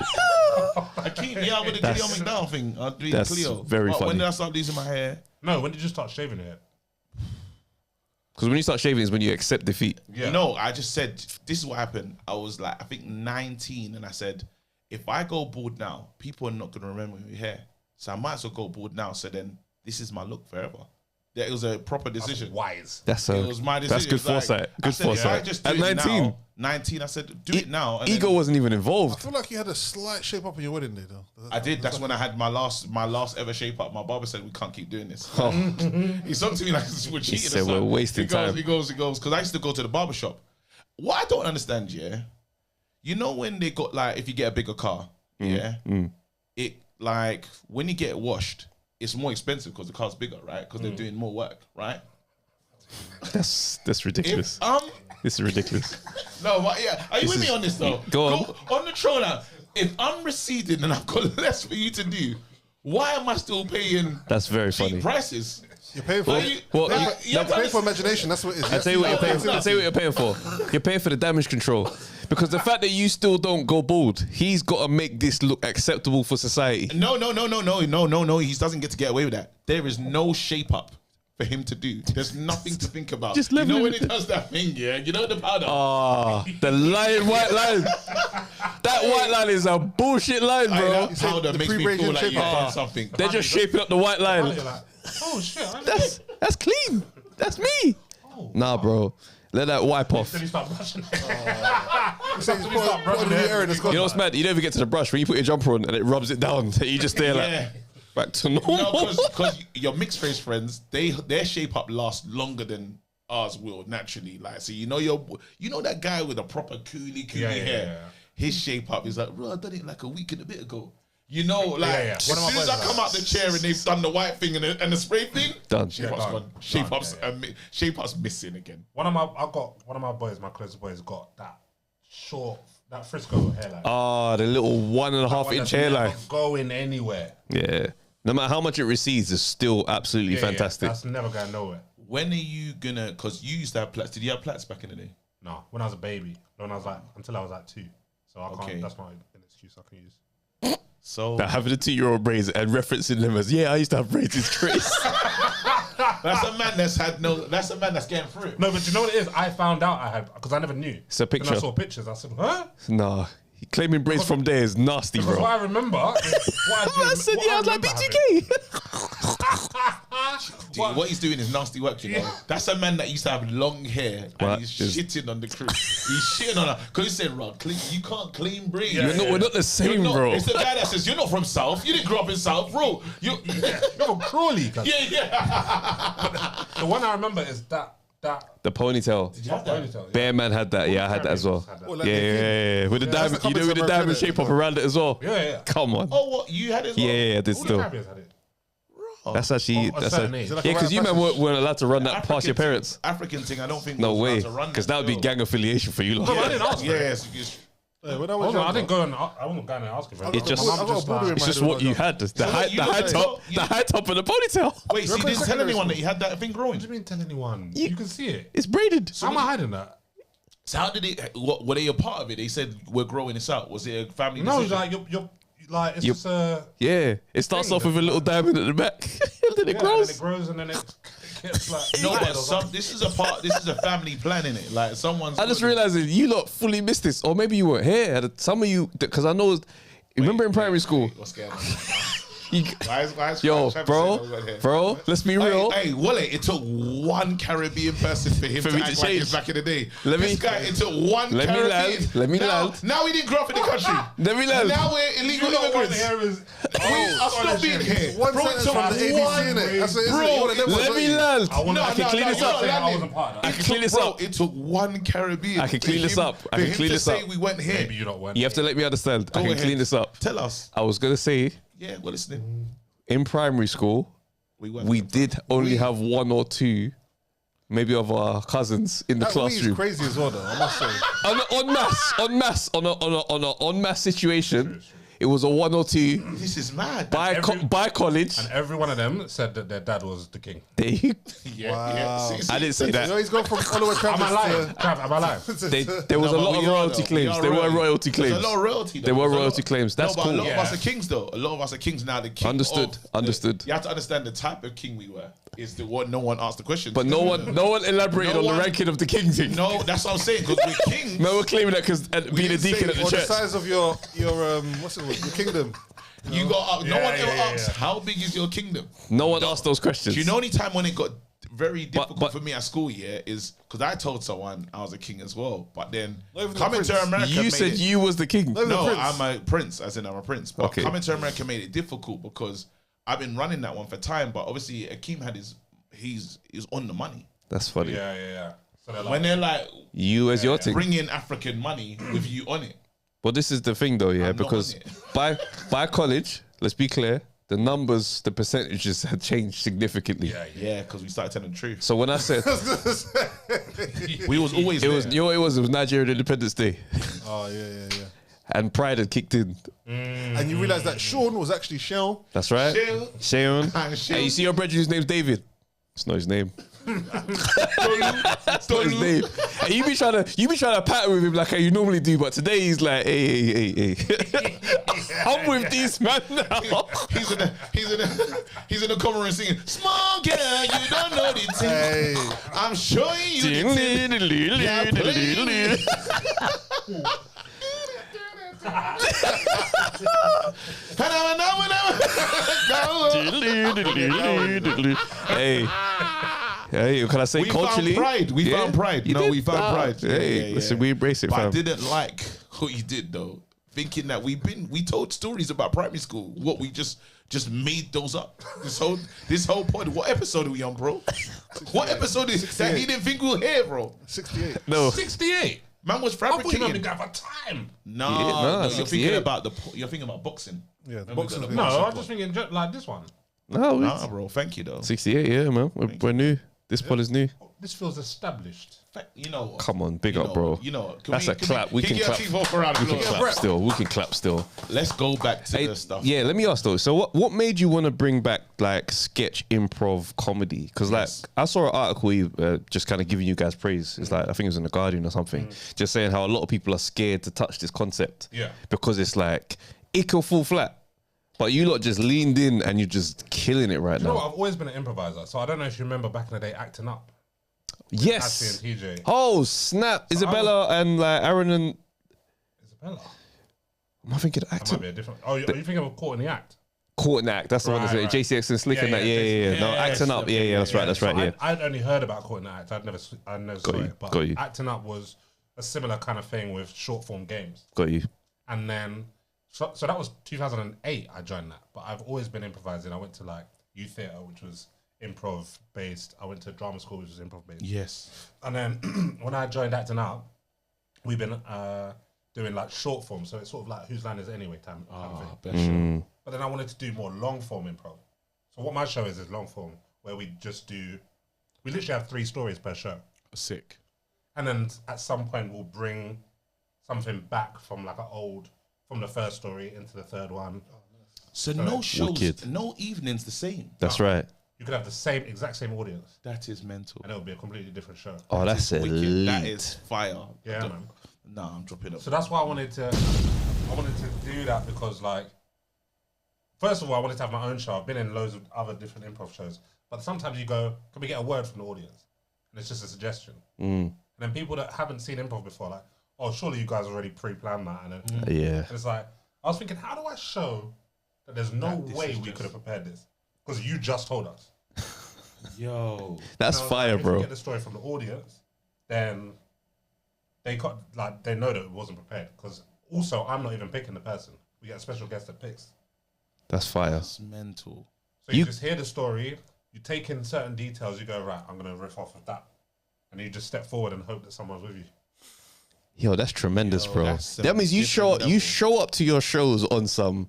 A Kieil, yeah, with the Kieil McDowell thing. I'll be That's Kieil. very But funny. when did I start losing my hair? No, when did you start shaving it? Because when you start shaving is when you accept defeat. Yeah. No, I just said, this is what happened. I was like, I think 19, and I said, if I go bald now, people are not going to remember my hair. So I might as well go bald now. So then this is my look forever. Yeah, it was a proper decision. Wise. That's It was my decision. That's good foresight. Good I said, if I foresight. just do At it 19, now, 19, I said, do it now. And ego then wasn't even I involved. feel like you had a slight shape up on your wedding day, though. I did. That's when I had my last ever shape up. My barber said we can't keep doing this. Oh. He said to me like we're cheating. said or something. we're wasting time. He goes. Because I used to go to the barber shop. What I don't understand, yeah, you know when they got like if you get a bigger car, yeah, it like when you get it washed, it's more expensive because the car's bigger, right? Because they're doing more work, right? That's ridiculous. This is ridiculous. No, but yeah, are you with me on this though? Go on. On the troller. If I'm receding and I've got less for you to do, why am I still paying? That's very cheap funny. prices? You're paying for You're paying for imagination. That's what it is. I'll tell you what you're paying for. I'll tell you what you're paying for. You're paying for the damage control. Because the fact that you still don't go bald, he's got to make this look acceptable for society. No. He doesn't get to get away with that. There is no shape up for him to do. There's nothing to think about. Just you level know him when with he does that thing, yeah? You know the powder? The white line. That white line is a bullshit line, bro. That powder the makes me pre-radiant feel like shape you've up. done something. They're just shaping up the white line. You're like, oh shit. That's clean. That's me. Nah, bro. Let that wipe off. Then you start brushing it. Put it in the area that's got You know what's mad? You don't even get to the brush when you put your jumper on and it rubs it down. You just there Yeah. like back to normal. No, because your mixed race friends, their shape up lasts longer than ours will naturally. Like, so you know that guy with a proper coolie hair. Yeah. His shape up is like, bro, I done it like a week and a bit ago. You know, like Yeah. as One of my soon as boys I come out the chair and they've done the white thing and the spray thing, Done. shape up's done. gone. Shape up's missing again. One of my boys, my closest boys, got that short, that Frisco hairline. The little 1.5 inch hairline. Going anywhere. Yeah. No matter how much it recedes, it's still absolutely fantastic. That's never going nowhere. When are you gonna? Because you used to have plaits. Did you have plaits back in the day? No, when I was a baby. When I was like, until I was like 2. So I can't. Okay. That's not an excuse I can use. So Now, having the 2-year-old braids and referencing them as, I used to have braids is crazy. that's a man that's a man that's getting through it. No, but you know what it is? I found out I had because I never knew. It's a When picture. I saw pictures, I said, huh? Nah. Claiming braids from there is nasty, Because bro. what I remember, what I said, what I was like, remember BTK. What he's doing is nasty work, you know. That's a man that used to have long hair and What? he's shitting on the crew. He's shitting on her because he said, "Rod, you can't clean braids." We're not the same, bro. It's the guy that says, "You're not from South. You didn't grow up in South, bro." You're from Crawley. cuz. Yeah. The one I remember is that The ponytail. Did you have that? ponytail. Bear Man had that. Yeah, I had that as well. Had that. Well, like Yeah. With the that's diamond, the you know, with the comments diamond I've read shape it. up around it as well. Yeah. Come on. Oh, what you had as well? Yeah, I did All the still. Caribbeans had it. That's actually Of a that's certain age. Is it like yeah, a because you rite of man passage? weren't allowed to run that past your parents. African thing, I don't think. No was allowed way, to run because that would be still. gang affiliation for you. No, but I Lot. didn't ask for it. Yes. When I I was wasn't- I younger, didn't go and I wasn't going to ask for it. It's just- My mum I got a just border in like, It's my just head what when I you was had. The what high you look top, like? the high top and the ponytail. Wait, so you When I didn't was tell secondary anyone school. that you had that thing growing? What do you mean tell anyone? You can see it. It's braided. How am I hiding that? So how did it? Were they a part of it? They said we're growing this out. Was it a family No, decision? like you're like it's just Yeah, it starts off with a little diamond at the back, and then it and grows. then it grows and then it gets like no, lighted but or something. this is a part. This is a family plan in it. Like someone's. I just realized that you lot fully missed this, or maybe you weren't here. Some of you, because I know, remember in primary school, What's going on? Yo, bro, let's be real. Hey, Wale, it took one Caribbean person for him For to me to act like change. this back in the day. Let me- This guy, it took one Let me Caribbean. land, let me now, land. Now we didn't grow up in the country. Let me land. Now we're illegal immigrants. I've still been here. One Bro, it sentence took from the ABC, one. innit? That's it, Bro, isn't it? You wanna know what's Let what me you- land. I can clean this up. I wasn't part of that. I can clean this up. It took one Caribbean. I can clean this up. I for can him clean to this say up. we went here. Maybe you not went. You have to let me understand. I Go can ahead. clean this up. Tell us. I was gonna say, Yeah, we're listening. in primary school, we did only have one or two, maybe of our cousins in the That we is classroom. crazy as well, though. I must say. On a en masse situation. It was a one or two This is mad. by college. And every one of them said that their dad was the king. Yeah. See, I didn't say You know, that. he's gone from Oliver Am I lying? Travis Trav, am I lying? There was No, a but lot of we are, royalty though. claims. We are There were royalty. royalty claims. There's a lot of royalty. There were There's a royalty lot- claims. That's no, but cool. a lot of Yeah. us are kings, though. A lot of us are kings now. The king. Understood. Understood. You have to understand the type of king we were. Is the one no one asked the question. But no one elaborated No on one- the ranking of the king thing. No, that's what I'm saying. Because we're kings. No one claiming that because being a didn't say deacon at it. the Or the church. size of your what's it called? Your kingdom. You got. No Yeah, one ever yeah, asked how big is your kingdom. No one asked those questions. Do you know any time when it got very difficult but- for me at school? Yeah, is because I told someone I was a king as well. But then Not even the coming to prince. America, You made said it- you was the king. No, the No, prince. I'm a prince, as in I'm a prince. But Okay. coming to America made it difficult because I've been running that one for time. But obviously, Akeem had he's on the money. That's funny. Yeah. So they're like, When they're like You as your thing. bring in African money with you on it. But this is the thing though, yeah, I'm not because on it. by college, let's be clear, the numbers, the percentages had changed significantly. Yeah, because we started telling the truth. So when I said We was always it was, there. you know what it was Nigerian Independence Day, Oh yeah. and pride had kicked in. And you realise that Sean was actually Shell. That's right. Shill. Shayon. And Shill. Hey, you see your brother whose name's David? It's not his name. It's not his name. And you be trying to pattern with him like how you normally do, but today he's like, hey. I'm with this man now. He's in the cover and singing, "Small girl, you don't know the thing. Hey, I'm showing you the thing." Yeah, play. Hey, can I say We culturally? found pride. We found pride. You No, did? we found pride. Hey, Yeah. listen, we embrace it, But I fam. didn't like what you did though. Thinking that we told stories about primary school. What we just made those up. This whole point. What episode are we on, bro? What episode is that he didn't think we were here, bro? 68. No. 68. Man was I thought you fabricating. meant to go for time. No, Yeah, no, no, you're 68. thinking about you're thinking about boxing. Yeah, the Remember boxing the thing. No, boxing I one? was just thinking like this one. No, Nah, bro. Thank you though. 68, yeah, man. We're new. This pod is new. This feels established. You know what? Come on, big You up, know bro. what? You know what? That's a clap. We can get clap. a chief off around We can applause? clap still. We can clap still. Let's go back to Hey, the stuff. yeah, let me ask though. So, what made you want to bring back like sketch improv comedy? Because like I saw an article just kind of giving you guys praise. It's like I think it was in the Guardian or something, just saying how a lot of people are scared to touch this concept. Yeah. Because it's like it could fall flat, but you lot just leaned in and you're just killing it right You know now. what? I've always been an improviser, so I don't know if you remember back in the day acting up. Yes. Ashley and TJ. Oh snap! Isabella and like Aaron and Isabella. am I thinking That might acting? be a different. Oh, are you thinking of Caught in the Act? Caught in Act. That's the one that's Right. JCX and Slick and that. Yeah. No, acting up. Yeah. That's right. That's right. So Yeah. I'd only heard about Caught in the Act. I'd never saw you, it. But got you. acting up was a similar kind of thing with short form games. Got you. And then, so that was 2008. I joined that, but I've always been improvising. I went to like youth theatre, which was improv based. I went to drama school, which was improv based. Yes. And then when I joined acting up, we've been doing like short form. So it's sort of like whose line is it anyway time of thing. Best show. But then I wanted to do more long form improv. So what my show is long form, where we literally have 3 stories per show. Sick. And then at some point we'll bring something back from like from the first story into the third one. So no shows, Wicked. no evenings the same. That's right. You could have the exact same audience, That is mental. and it would be a completely different show. Oh, that's Wicked. elite. That is fire. Yeah, man. Nah, I'm dropping up. So that's why I wanted to do that, because like, first of all, I wanted to have my own show. I've been in loads of other different improv shows, but sometimes you go, can we get a word from the audience? And it's just a suggestion. And then people that haven't seen improv before, like, oh, surely you guys already pre-planned that. And then Yeah. and it's like, I was thinking, how do I show that there's no way we could have prepared this because you just told us. Yo, That's fire, if bro. we get the story from the audience, then they know that it wasn't prepared. Because also, I'm not even picking the person. We get a special guest that picks. That's fire. that's mental. So you just hear the story, you take in certain details, you go, right, I'm going to riff off of that. And you just step forward and hope that someone's with you. Yo, that's tremendous, bro. that's That means you show up to your shows on some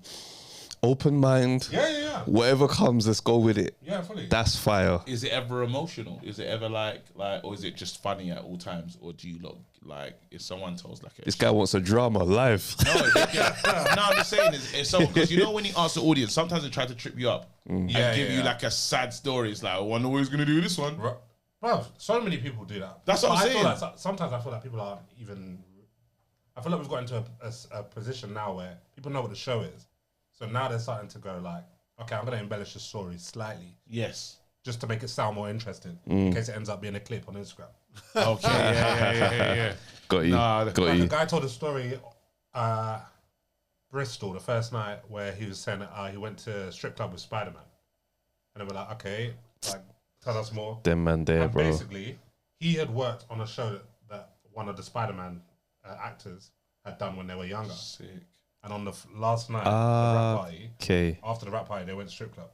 open mind. Yeah. Whatever comes, let's go with it. Yeah, fully. That's fire. Is it ever emotional? Is it ever like, or is it just funny at all times? Or do you look like if someone tells like This guy wants a drama live. No, I'm just saying it's so because you know when you ask the audience, sometimes they try to trip you up and give you like a sad story. It's like, I wonder what he's gonna do this one. Bro, so many people do that. That's what I'm saying. I feel like, sometimes I feel like people aren't even. I feel like we've got into a position now where people know what the show is, so now they're starting to go like, okay, I'm gonna embellish the story slightly, Yes. just to make it sound more interesting, in case it ends up being a clip on Instagram. Okay. Yeah. Got you. Got The you. guy told a story, Bristol, the first night where he was saying that he went to a strip club with Spider-Man, and they were like, okay, like tell us more. Them man there, And bro. basically, he had worked on a show that one of the Spider-Man actors had done when they were younger. Sick. And on the last night, the rap party, Okay. after the rap party, they went to strip club.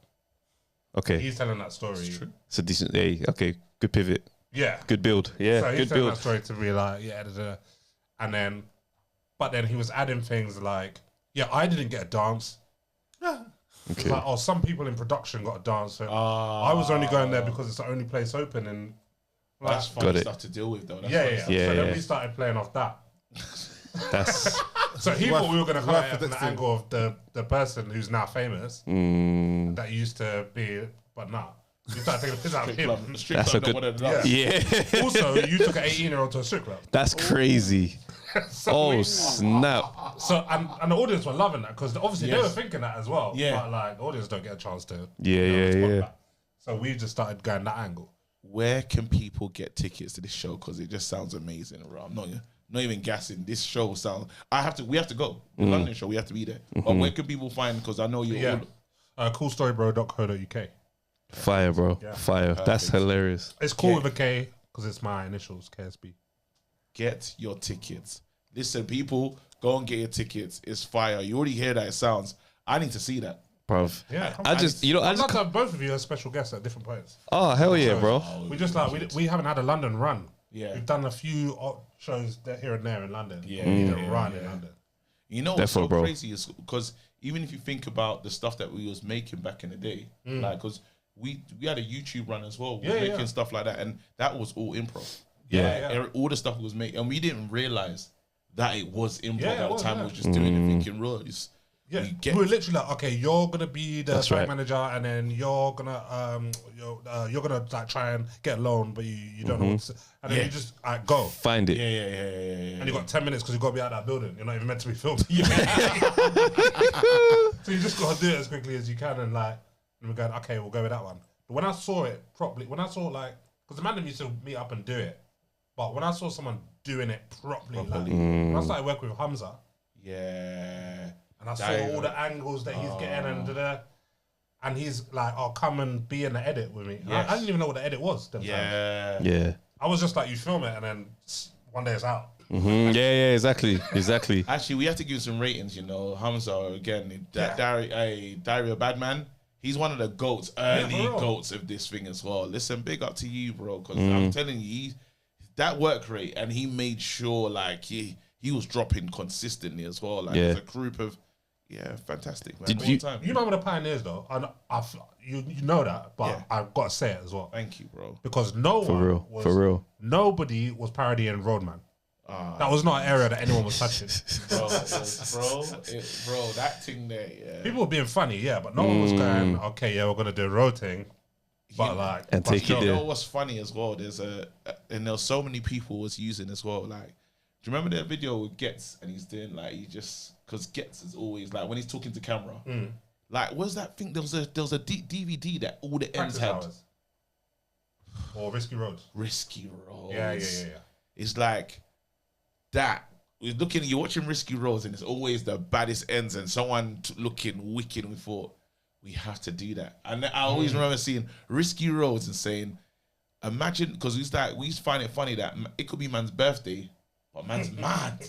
Okay. He's telling that story. It's a decent. Hey, okay. Good pivot. Yeah. Good build. Yeah. So he's Good telling build. that story to be like, and then, but then he was adding things like, yeah, I didn't get a dance. Okay. Like, oh, some people in production got a dance. So I was only going there because it's the only place open. And like, That's funny stuff to deal with though. That's funny stuff. So then we started playing off that. That's So he thought we were going to come worth at it from the predicting. angle of the person who's now famous that used to be, but nah. You started taking a piss out of him. That's a good. Yeah. Also, you took an 18-year-old to a strip club. That's crazy. So Oh snap! So and the audience were loving that because obviously they were thinking that as well. Yeah. But like the audience don't get a chance to. Yeah. back. So we just started going that angle. Where can people get tickets to this show? Because it just sounds amazing, bro. I'm not even gassing. This show sounds. We have to go. The London show, we have to be there. But where can people find? Because I know you're. Coolstorybro.co.uk. Fire, bro. Fire. That's hilarious. It's cool with a K because it's my initials, KSB. Get your tickets. Listen, people, go and get your tickets. It's fire. You already hear that. It sounds. I need to see that. Bruv. Yeah, I just, you know, I I'd love just. to have both of you as special guests at different points. Oh hell yeah, bro. We just like we haven't had a London run. Yeah. We've done a few shows here and there in London. Yeah, We need a yeah, run yeah. in London. You know what's so Defo, bro. crazy is because even if you think about the stuff that we was making back in the day, like because we had a YouTube run as well, we were making stuff like that, and that was all improv. Yeah. All the stuff we was making, and we didn't realize that it was improv Yeah, it at the was, time. yeah. We was just doing it, thinking raw. Yeah, we we get were literally like, okay, you're gonna be the That's bank right. manager, and then you're gonna you're gonna like try and get a loan, but you don't know what to say. And then you just go. Find it. yeah. And you got 10 minutes because you got to be out of that building. You're not even meant to be filmed. So you just got to do it as quickly as you can, and we're going, okay, we'll go with that one. But when I saw it properly, because the man used to meet up and do it, but when I saw someone doing it properly. Like, when I started working with Hamza, Yeah. and I saw all the angles that he's getting, and he's like, "Oh, come and be in the edit with me." Yes. I didn't even know what the edit was. Yeah. Yeah. I was just like, "You film it, and then one day it's out." Yeah, exactly. Actually, we have to give some ratings. You know, Hamza again. Dario Badman. He's one of the goats, early for real. goats of this thing as well. Listen, big up to you, bro. Because I'm telling you, that work rate, and he made sure he was dropping consistently as well. Like there's a group of fantastic, man. Did All you- the time. You remember the pioneers though, and you know that, but Yeah. I've got to say it as well Thank you, bro. because nobody was parodying Roadman. That was not an area that anyone was touching. Bro, that thing there, yeah. People were being funny, yeah, but no one was going, "Okay, yeah, we're gonna do a road thing," but And but take it no. You there. know what's funny as well? There's so many people was using as well. Like, do you remember that video with Getz and he's doing because Getz is always like when he's talking to camera. Like, what's that thing? There was a DVD that all the ends Practice had hours. Or Risky Roads. risky roles. Yeah. It's like that you're watching Risky Roads, and it's always the baddest ends, and someone looking wicked. And we thought we have to do that. And I always remember seeing Risky Roads and saying, imagine, because we used to find it funny that it could be man's birthday, but man's mad.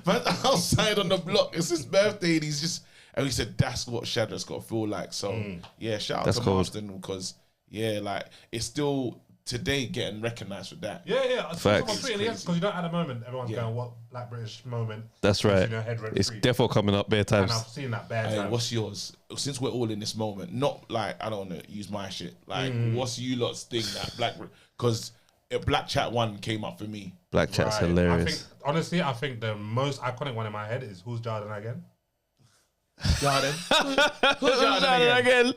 Man's outside on the block. It's his birthday, and he's just. And we said that's what Shadrach's got to feel like. So yeah, shout out to Marston, because like it's still today getting recognised with that. Yeah. Facts. Because you know, at the moment, everyone's going, what Black British moment? That's right. You know, It's defo coming up bare And times. I've seen that bare Hey, times. what's yours? Since we're all in this moment, not like I don't want to use my shit. Like, what's you lot's thing that because Black Chat 1 came up for me. Black Chat's Right. hilarious. I think the most iconic one in my head is Who's Jordan Again? Jordan. Who's Jordan again?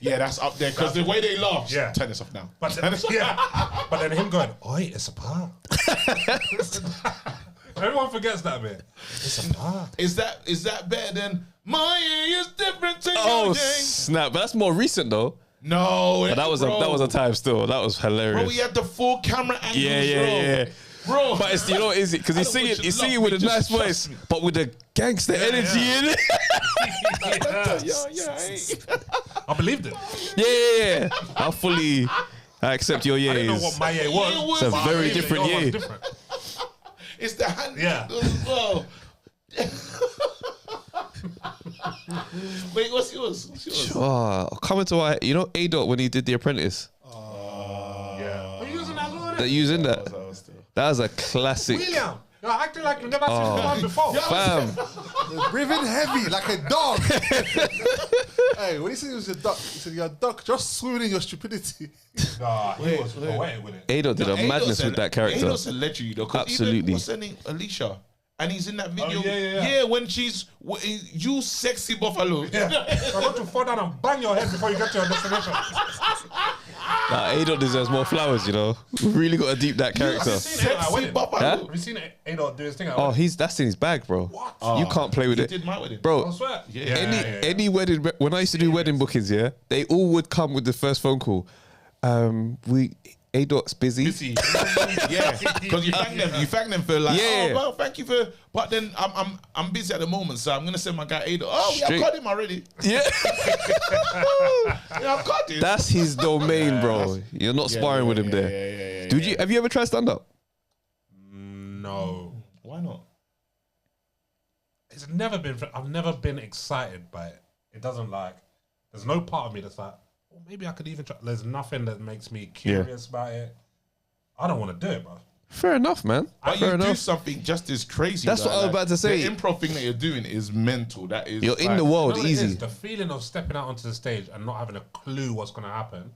Yeah, that's up there because the way they laugh. Yeah. Turn this off now. But then him going, oi, it's a part. Everyone forgets that bit. It's a part. Is that better than my year is different to Oh your gang? snap! But that's more recent though. No, But that was a time still. That was hilarious. Bro, we had the full camera angles, Yeah. bro. But it's, you know what is it? Because he's I don't want singing, you he's to singing love with me, a nice just voice, trust me. but with the gangster energy in it. Yeah. I believed it. Yeah. I accept your I didn't know years. what my year was. It's a but I very believed it. different Yours was year. different. It's the hand Yeah. as well. Wait, what's yours? Oh, coming to our, you know, A Dot when he did The Apprentice. Yeah. Are you using that one? That using that. That was a classic. William, you're acting like you've never seen this one before. Fam. Breathing heavy like a dog. Hey, when he said he was a duck, he said you're a duck just swimming in your stupidity. Nah, he was poetic with it. A Dot did a madness with that character. A-Dot's a legend, though. Absolutely. Even, what's her name? Alicia. And he's in that video. yeah. When she's, you sexy buffalo. I'm going to fall down and bang your head before you get to your destination. Nah, A Dot deserves more flowers, you know. We really got to deep that character. Sexy buffalo. Huh? Have you seen A-Dot do his thing? Oh, that's in his bag, bro. What? You can't play with He it. did my wedding. Bro, I swear. any wedding, when I used to do wedding bookings, yeah, they all would come with the first phone call. A Dot's busy. Yeah, because you thank them for like, Yeah. oh well, thank you for. But then I'm busy at the moment, so I'm gonna send my guy Ada. Oh, yeah, I've Straight. got him already. Yeah. Yeah, I've got him. That's his domain, bro. You're not sparring with him there. Dude, have you ever tried stand up? No. Why not? It's never been. I've never been excited by it. It doesn't like. There's no part of me that's like, oh, maybe I could even try. There's nothing that makes me curious about it. I don't want to do it, bro. Fair enough, man. But Fair you do enough. something just as crazy. That's though. what I was about to say. The improv thing that you're doing is mental. That is. You're in like- the world, You know what it easy. is? The feeling of stepping out onto the stage and not having a clue what's going to happen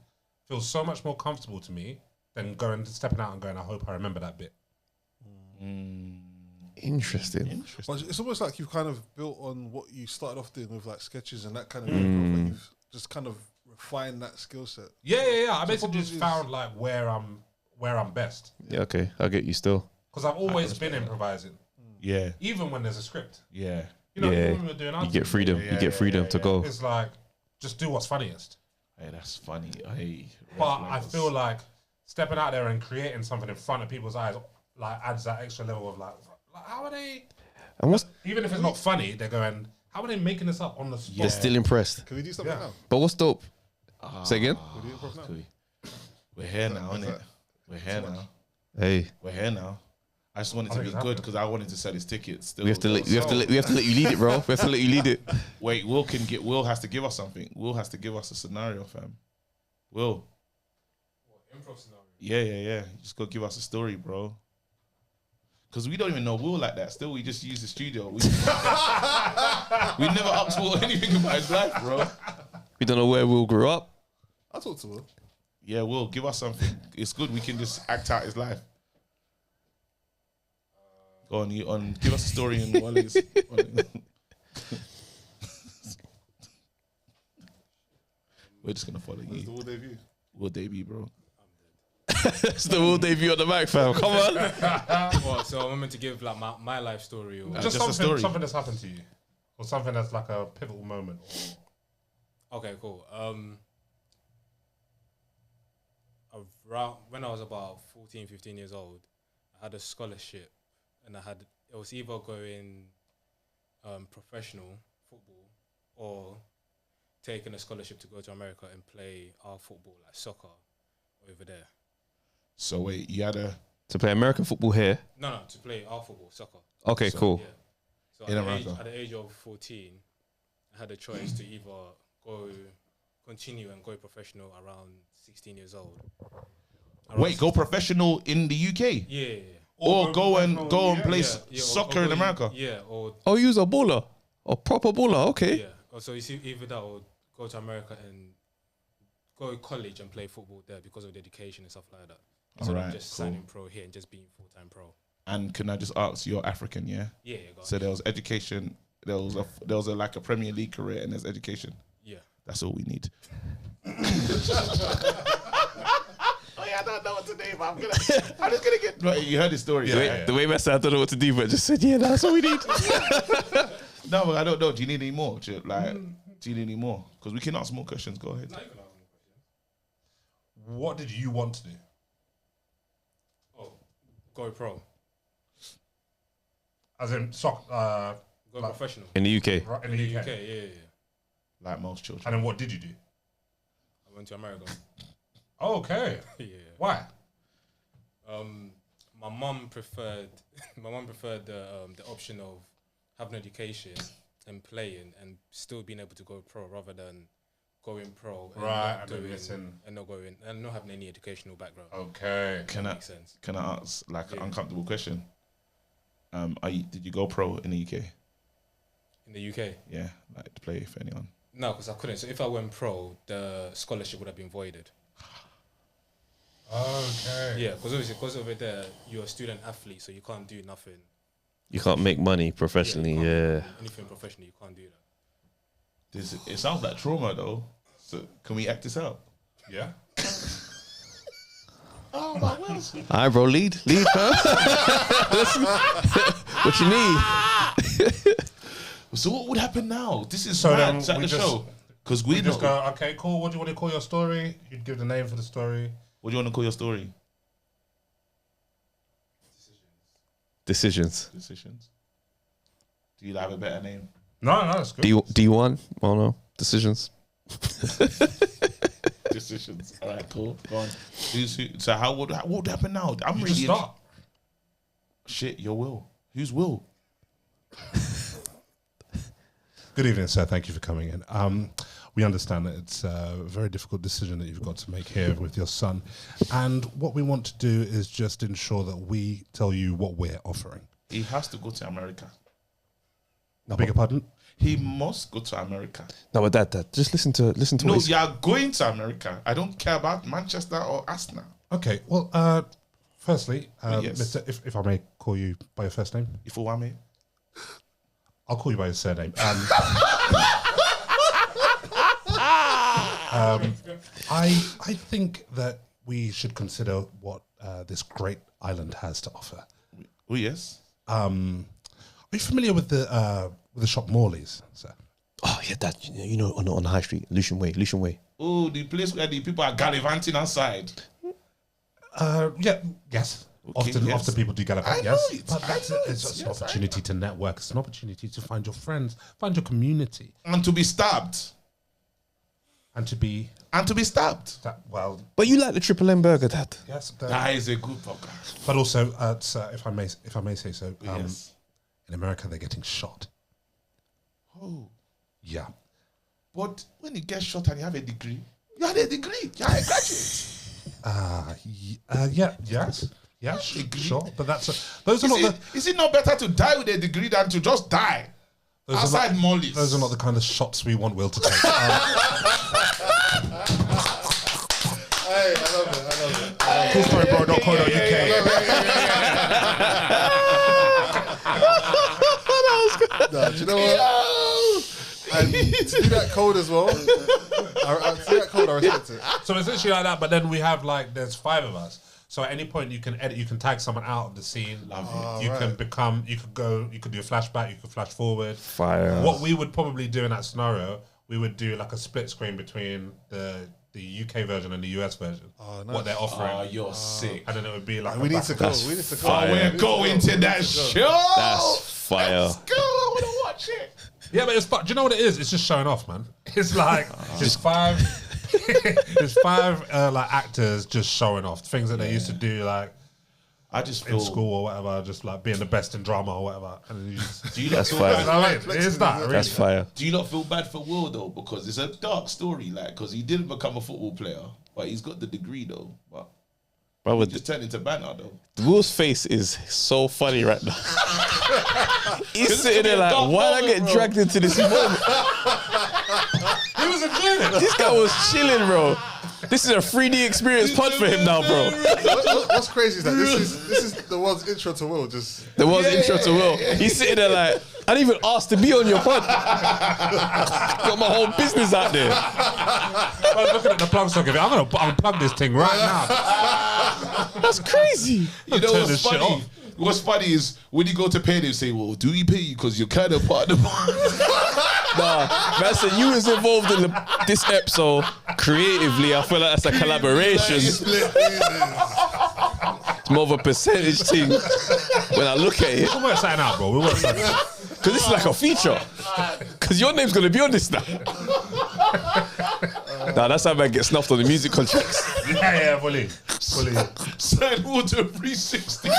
feels so much more comfortable to me than stepping out and going, I hope I remember that bit. Interesting. But it's almost like you've kind of built on what you started off doing with like sketches and that kind of improv, where you've just kind of refined that skill set. Yeah. I basically probably just is- found like where I'm best. Yeah, okay. I'll get you still. Because I've always been improvising, Yeah, even when there's a script. yeah. You know, Yeah. even when we're doing our You get thing, freedom. You get freedom to go. It's like, just do what's funniest. Hey, that's funny. Hey, But I feel like stepping out there and creating something in front of people's eyes like adds that extra level of like how are they? And what's Even if it's not funny, they're going, how are they making this up on the spot? they're still impressed. Can we do something now? But what's dope? Say again? Can we do improv now? We're here now, innit? We're here now. Hey, We're here now. I just wanted to be good because I wanted to sell his tickets. Still, we have to let you lead it, bro. We have to let you lead it. Wait, Will has to give us something. Will has to give us a scenario, fam. Will. Improv scenario. Yeah. You just go give us a story, bro. Because we don't even know Will like that. Still, we just use the studio. We never up to anything about his life, bro. We don't know where Will grew up. I'll talk to Will. Yeah, Will, give us something. It's good. We can just act out his life. Go on, give us a story in Wally's. We're just gonna follow It's the you. Will debut. Will debut, bro. It's the Will debut on the mic, fam. Come on. What, so I'm meant to give like my life story or Just just a story. something that's happened to you. Or something that's like a pivotal moment. okay, cool. Around when I was about 14, 15 years old, I had a scholarship and I had it was either going professional football or taking a scholarship to go to America and play our football, like soccer, over there. So wait, you had to play American football here. No, to play our football, soccer. Okay, cool. Yeah. So In at America. the age of 14, I had a choice to either continue and go professional around 16 years old. go professional in the UK, Yeah. or go and play Yeah, soccer or in America. Yeah, or Oh, you was a baller, a proper baller. Okay. yeah. So you see, either that or go to America and go to college and play football there because of the education and stuff like that. Instead Alright, of just signing pro here and just being full-time pro. And can I just ask, you're African, yeah? Yeah, go on. So there was education, there was a like a Premier League career, and there's education. Yeah. That's all we need. Oh yeah, I don't know what to name. I'm just gonna get. Right, you heard the story. The way Messi, I don't know what to do, but just said, yeah, that's all we need. No, but I don't know. Do you need any more? Do you need any more? Because we can ask more questions. Go ahead. What did you want to do? Oh, go pro. As in soccer, Go professional. In the UK. in the UK. Yeah. Like most children. And then what did you do? I went to America. Okay. Yeah. Why? My mum preferred the option of having education and playing and still being able to go pro rather than going pro and Right, not and doing listen. and not going and not having any educational background. Okay. Can I Makes sense. ask like an uncomfortable question? Did you go pro in the UK? In the UK? Yeah, like to play for anyone. No, because I couldn't. So if I went pro, the scholarship would have been voided. Okay. Yeah, because obviously, because over there, you're a student athlete, so you can't do nothing. You can't make money professionally, you can't yeah. do anything professionally, you can't do that. It sounds like trauma though. So can we act this out? Yeah. Oh my wills. All right, bro, lead, huh? What you need? So what would happen now? This is So mad. then It's at we the just- show. Because We we just don't. go, okay, cool. What do you want to call your story? You'd give the name for the story. What do you want to call your story? Decisions. Decisions. Do you have a better name? No, that's good. D1? Oh no. Decisions. Decisions. All right, cool. Go on. So what would happen now? I'm You really just start. Shit, your will. Whose will? Good evening, sir. Thank you for coming in. We understand that it's a very difficult decision that you've got to make here with your son. And what we want to do is just ensure that we tell you what we're offering. He has to go to America. I beg your pardon? He must go to America. No, but Dad, just listen to No, what he's- you are going to America. I don't care about Manchester or Arsenal. Okay, well, firstly, Yes. Mr. If I may call you by your first name, If you want me. I'll call you by your surname. I think that we should consider what this great island has to offer. Oh yes. Are you familiar with the shop Morley's, sir? Oh yeah, Dad. You know, on the high street, Lucian Way. Oh, the place where the people are gallivanting outside. Yes. Okay, Often yes. people do gallop. I know Yes, it, but I that's know it's it, just an yes, I opportunity to network. It's an opportunity to find your friends, find your community, And to be stabbed. and to be that well. But you like the Triple M burger, Dad? Yes, That is a good burger. but also, sir, if I may say so, Yes. in America they're getting shot. Oh. Yeah. But when you get shot and you have a degree, you have a degree. You are a graduate. Yes, Degree. sure. But those are not the Is it not better to die with a degree than to just die those are outside not, Molly's? those are not the kind of shots we want Will to take. Hey, I love it. Coolstorybro.co.uk. Nah, do you know what? And to do that code as well, to do that code, I respect it. So essentially like that, but then we have there's 5 of us. So at any point you can edit, you can tag someone out of the scene. You can do a flashback, you can flash forward. Fire. What we would probably do in that scenario, we would do like a split screen between the the UK version and the US version. Oh, nice. What they're offering. Oh, you're sick. And then it would be like We need to go. Oh, we're going to that show. That's fire. Let's go. I want to watch it. Yeah, but do you know what it is? It's just showing off, man. It's like it's five like actors just showing off things that they used to do like I just in feel school or whatever, just like being the best in drama or whatever. And then you just, Do you not That's feel fire. bad? you know what I mean? It is that. Really. That's fire. Do you not feel bad for Will though? Because it's a dark story, like because he didn't become a football player, but he's got the degree though. But Bro, he just turned into banner though. Will's face is so funny right now. He's It's sitting there gonna be a like, dark why did I moment, get bro. dragged into this moment? He was enjoying it. This guy was chilling, bro. This is a 3D experience pod for him now, bro. What's crazy is that this is the one's intro to Will. Just There was intro to Will. He's sitting there like, I didn't even ask to be on your pod. Got my whole business out there. I was looking at the plug socket. I'm gonna unplug this thing right now. That's crazy. You know Turn what's this shit funny? off. What's funny is when you go to pay, they say, "Well, do we pay you because you're kind of part of the pod?" Nah, man said you was involved in this episode creatively. I feel like that's a collaboration. It's more of a percentage thing when I look at it. We'll work something out, bro. We'll work something out. Because this is like a feature. Because your name's going to be on this now. Nah, that's how man gets snuffed on the music contracts. Yeah, fully. Sign water 360.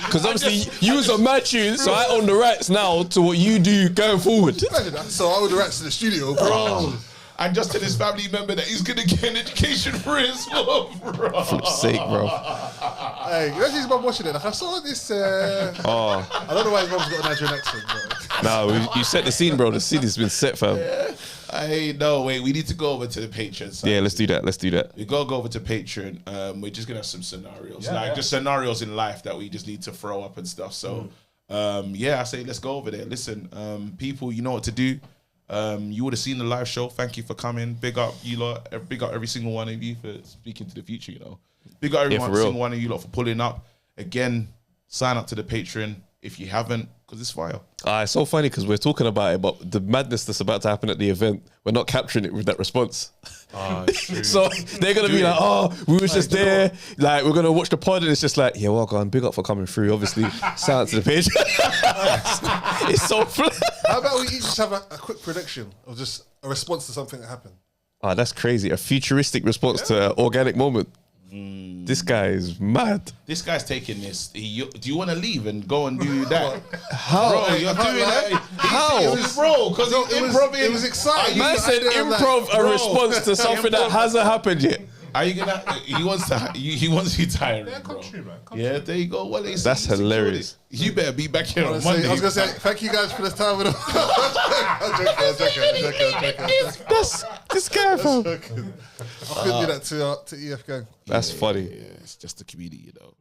Because obviously you was on my tune, so I own the rights now to what you do going forward. so I would the rats to the studio, bro. And just tell his family member that he's gonna get an education for his mom, bro. For sake, bro. Hey, you know his mum watching it. Like I saw this. Oh, I don't know why his mum's got a Nigerian accent. But. no, you set the scene, bro. The scene has been set, fam. Wait, we need to go over to the Patreon side. Yeah, let's do that. We gotta go over to Patreon. We're just gonna have some scenarios, just scenarios in life that we just need to throw up and stuff. So, I say let's go over there. Listen, people, you know what to do. You would have seen the live show. Thank you for coming. Big up you lot. Big up every single one of you for speaking to the future. You know, big up every single one of you lot for pulling up. Again, sign up to the Patreon if you haven't, because it's fire. It's so funny because we're talking about it, but the madness that's about to happen at the event, we're not capturing it with that response. So they're gonna be like, "Oh, we was just there. Like, we're gonna watch the pod, and it's just like, yeah, well done, big up for coming through. Obviously, sign up to the page." It's so. How about we each just have a quick prediction of just a response to something that happened? Oh, that's crazy. A futuristic response to an organic moment. This guy is mad. This guy's taking this. Do you want to leave and go and do that? How? Bro, you're doing that. How? Bro, because It was exciting. Man said improv a response to something that hasn't happened yet. Are you gonna? He wants you tiring, bro. Yeah, there you go. Well, That's hilarious. You better be back here on I Monday. was gonna say thank you guys for this time. I'm joking. That's this guy, fam. I couldn't do that to EF gang. That's funny. Yeah, it's just a comedian, you know.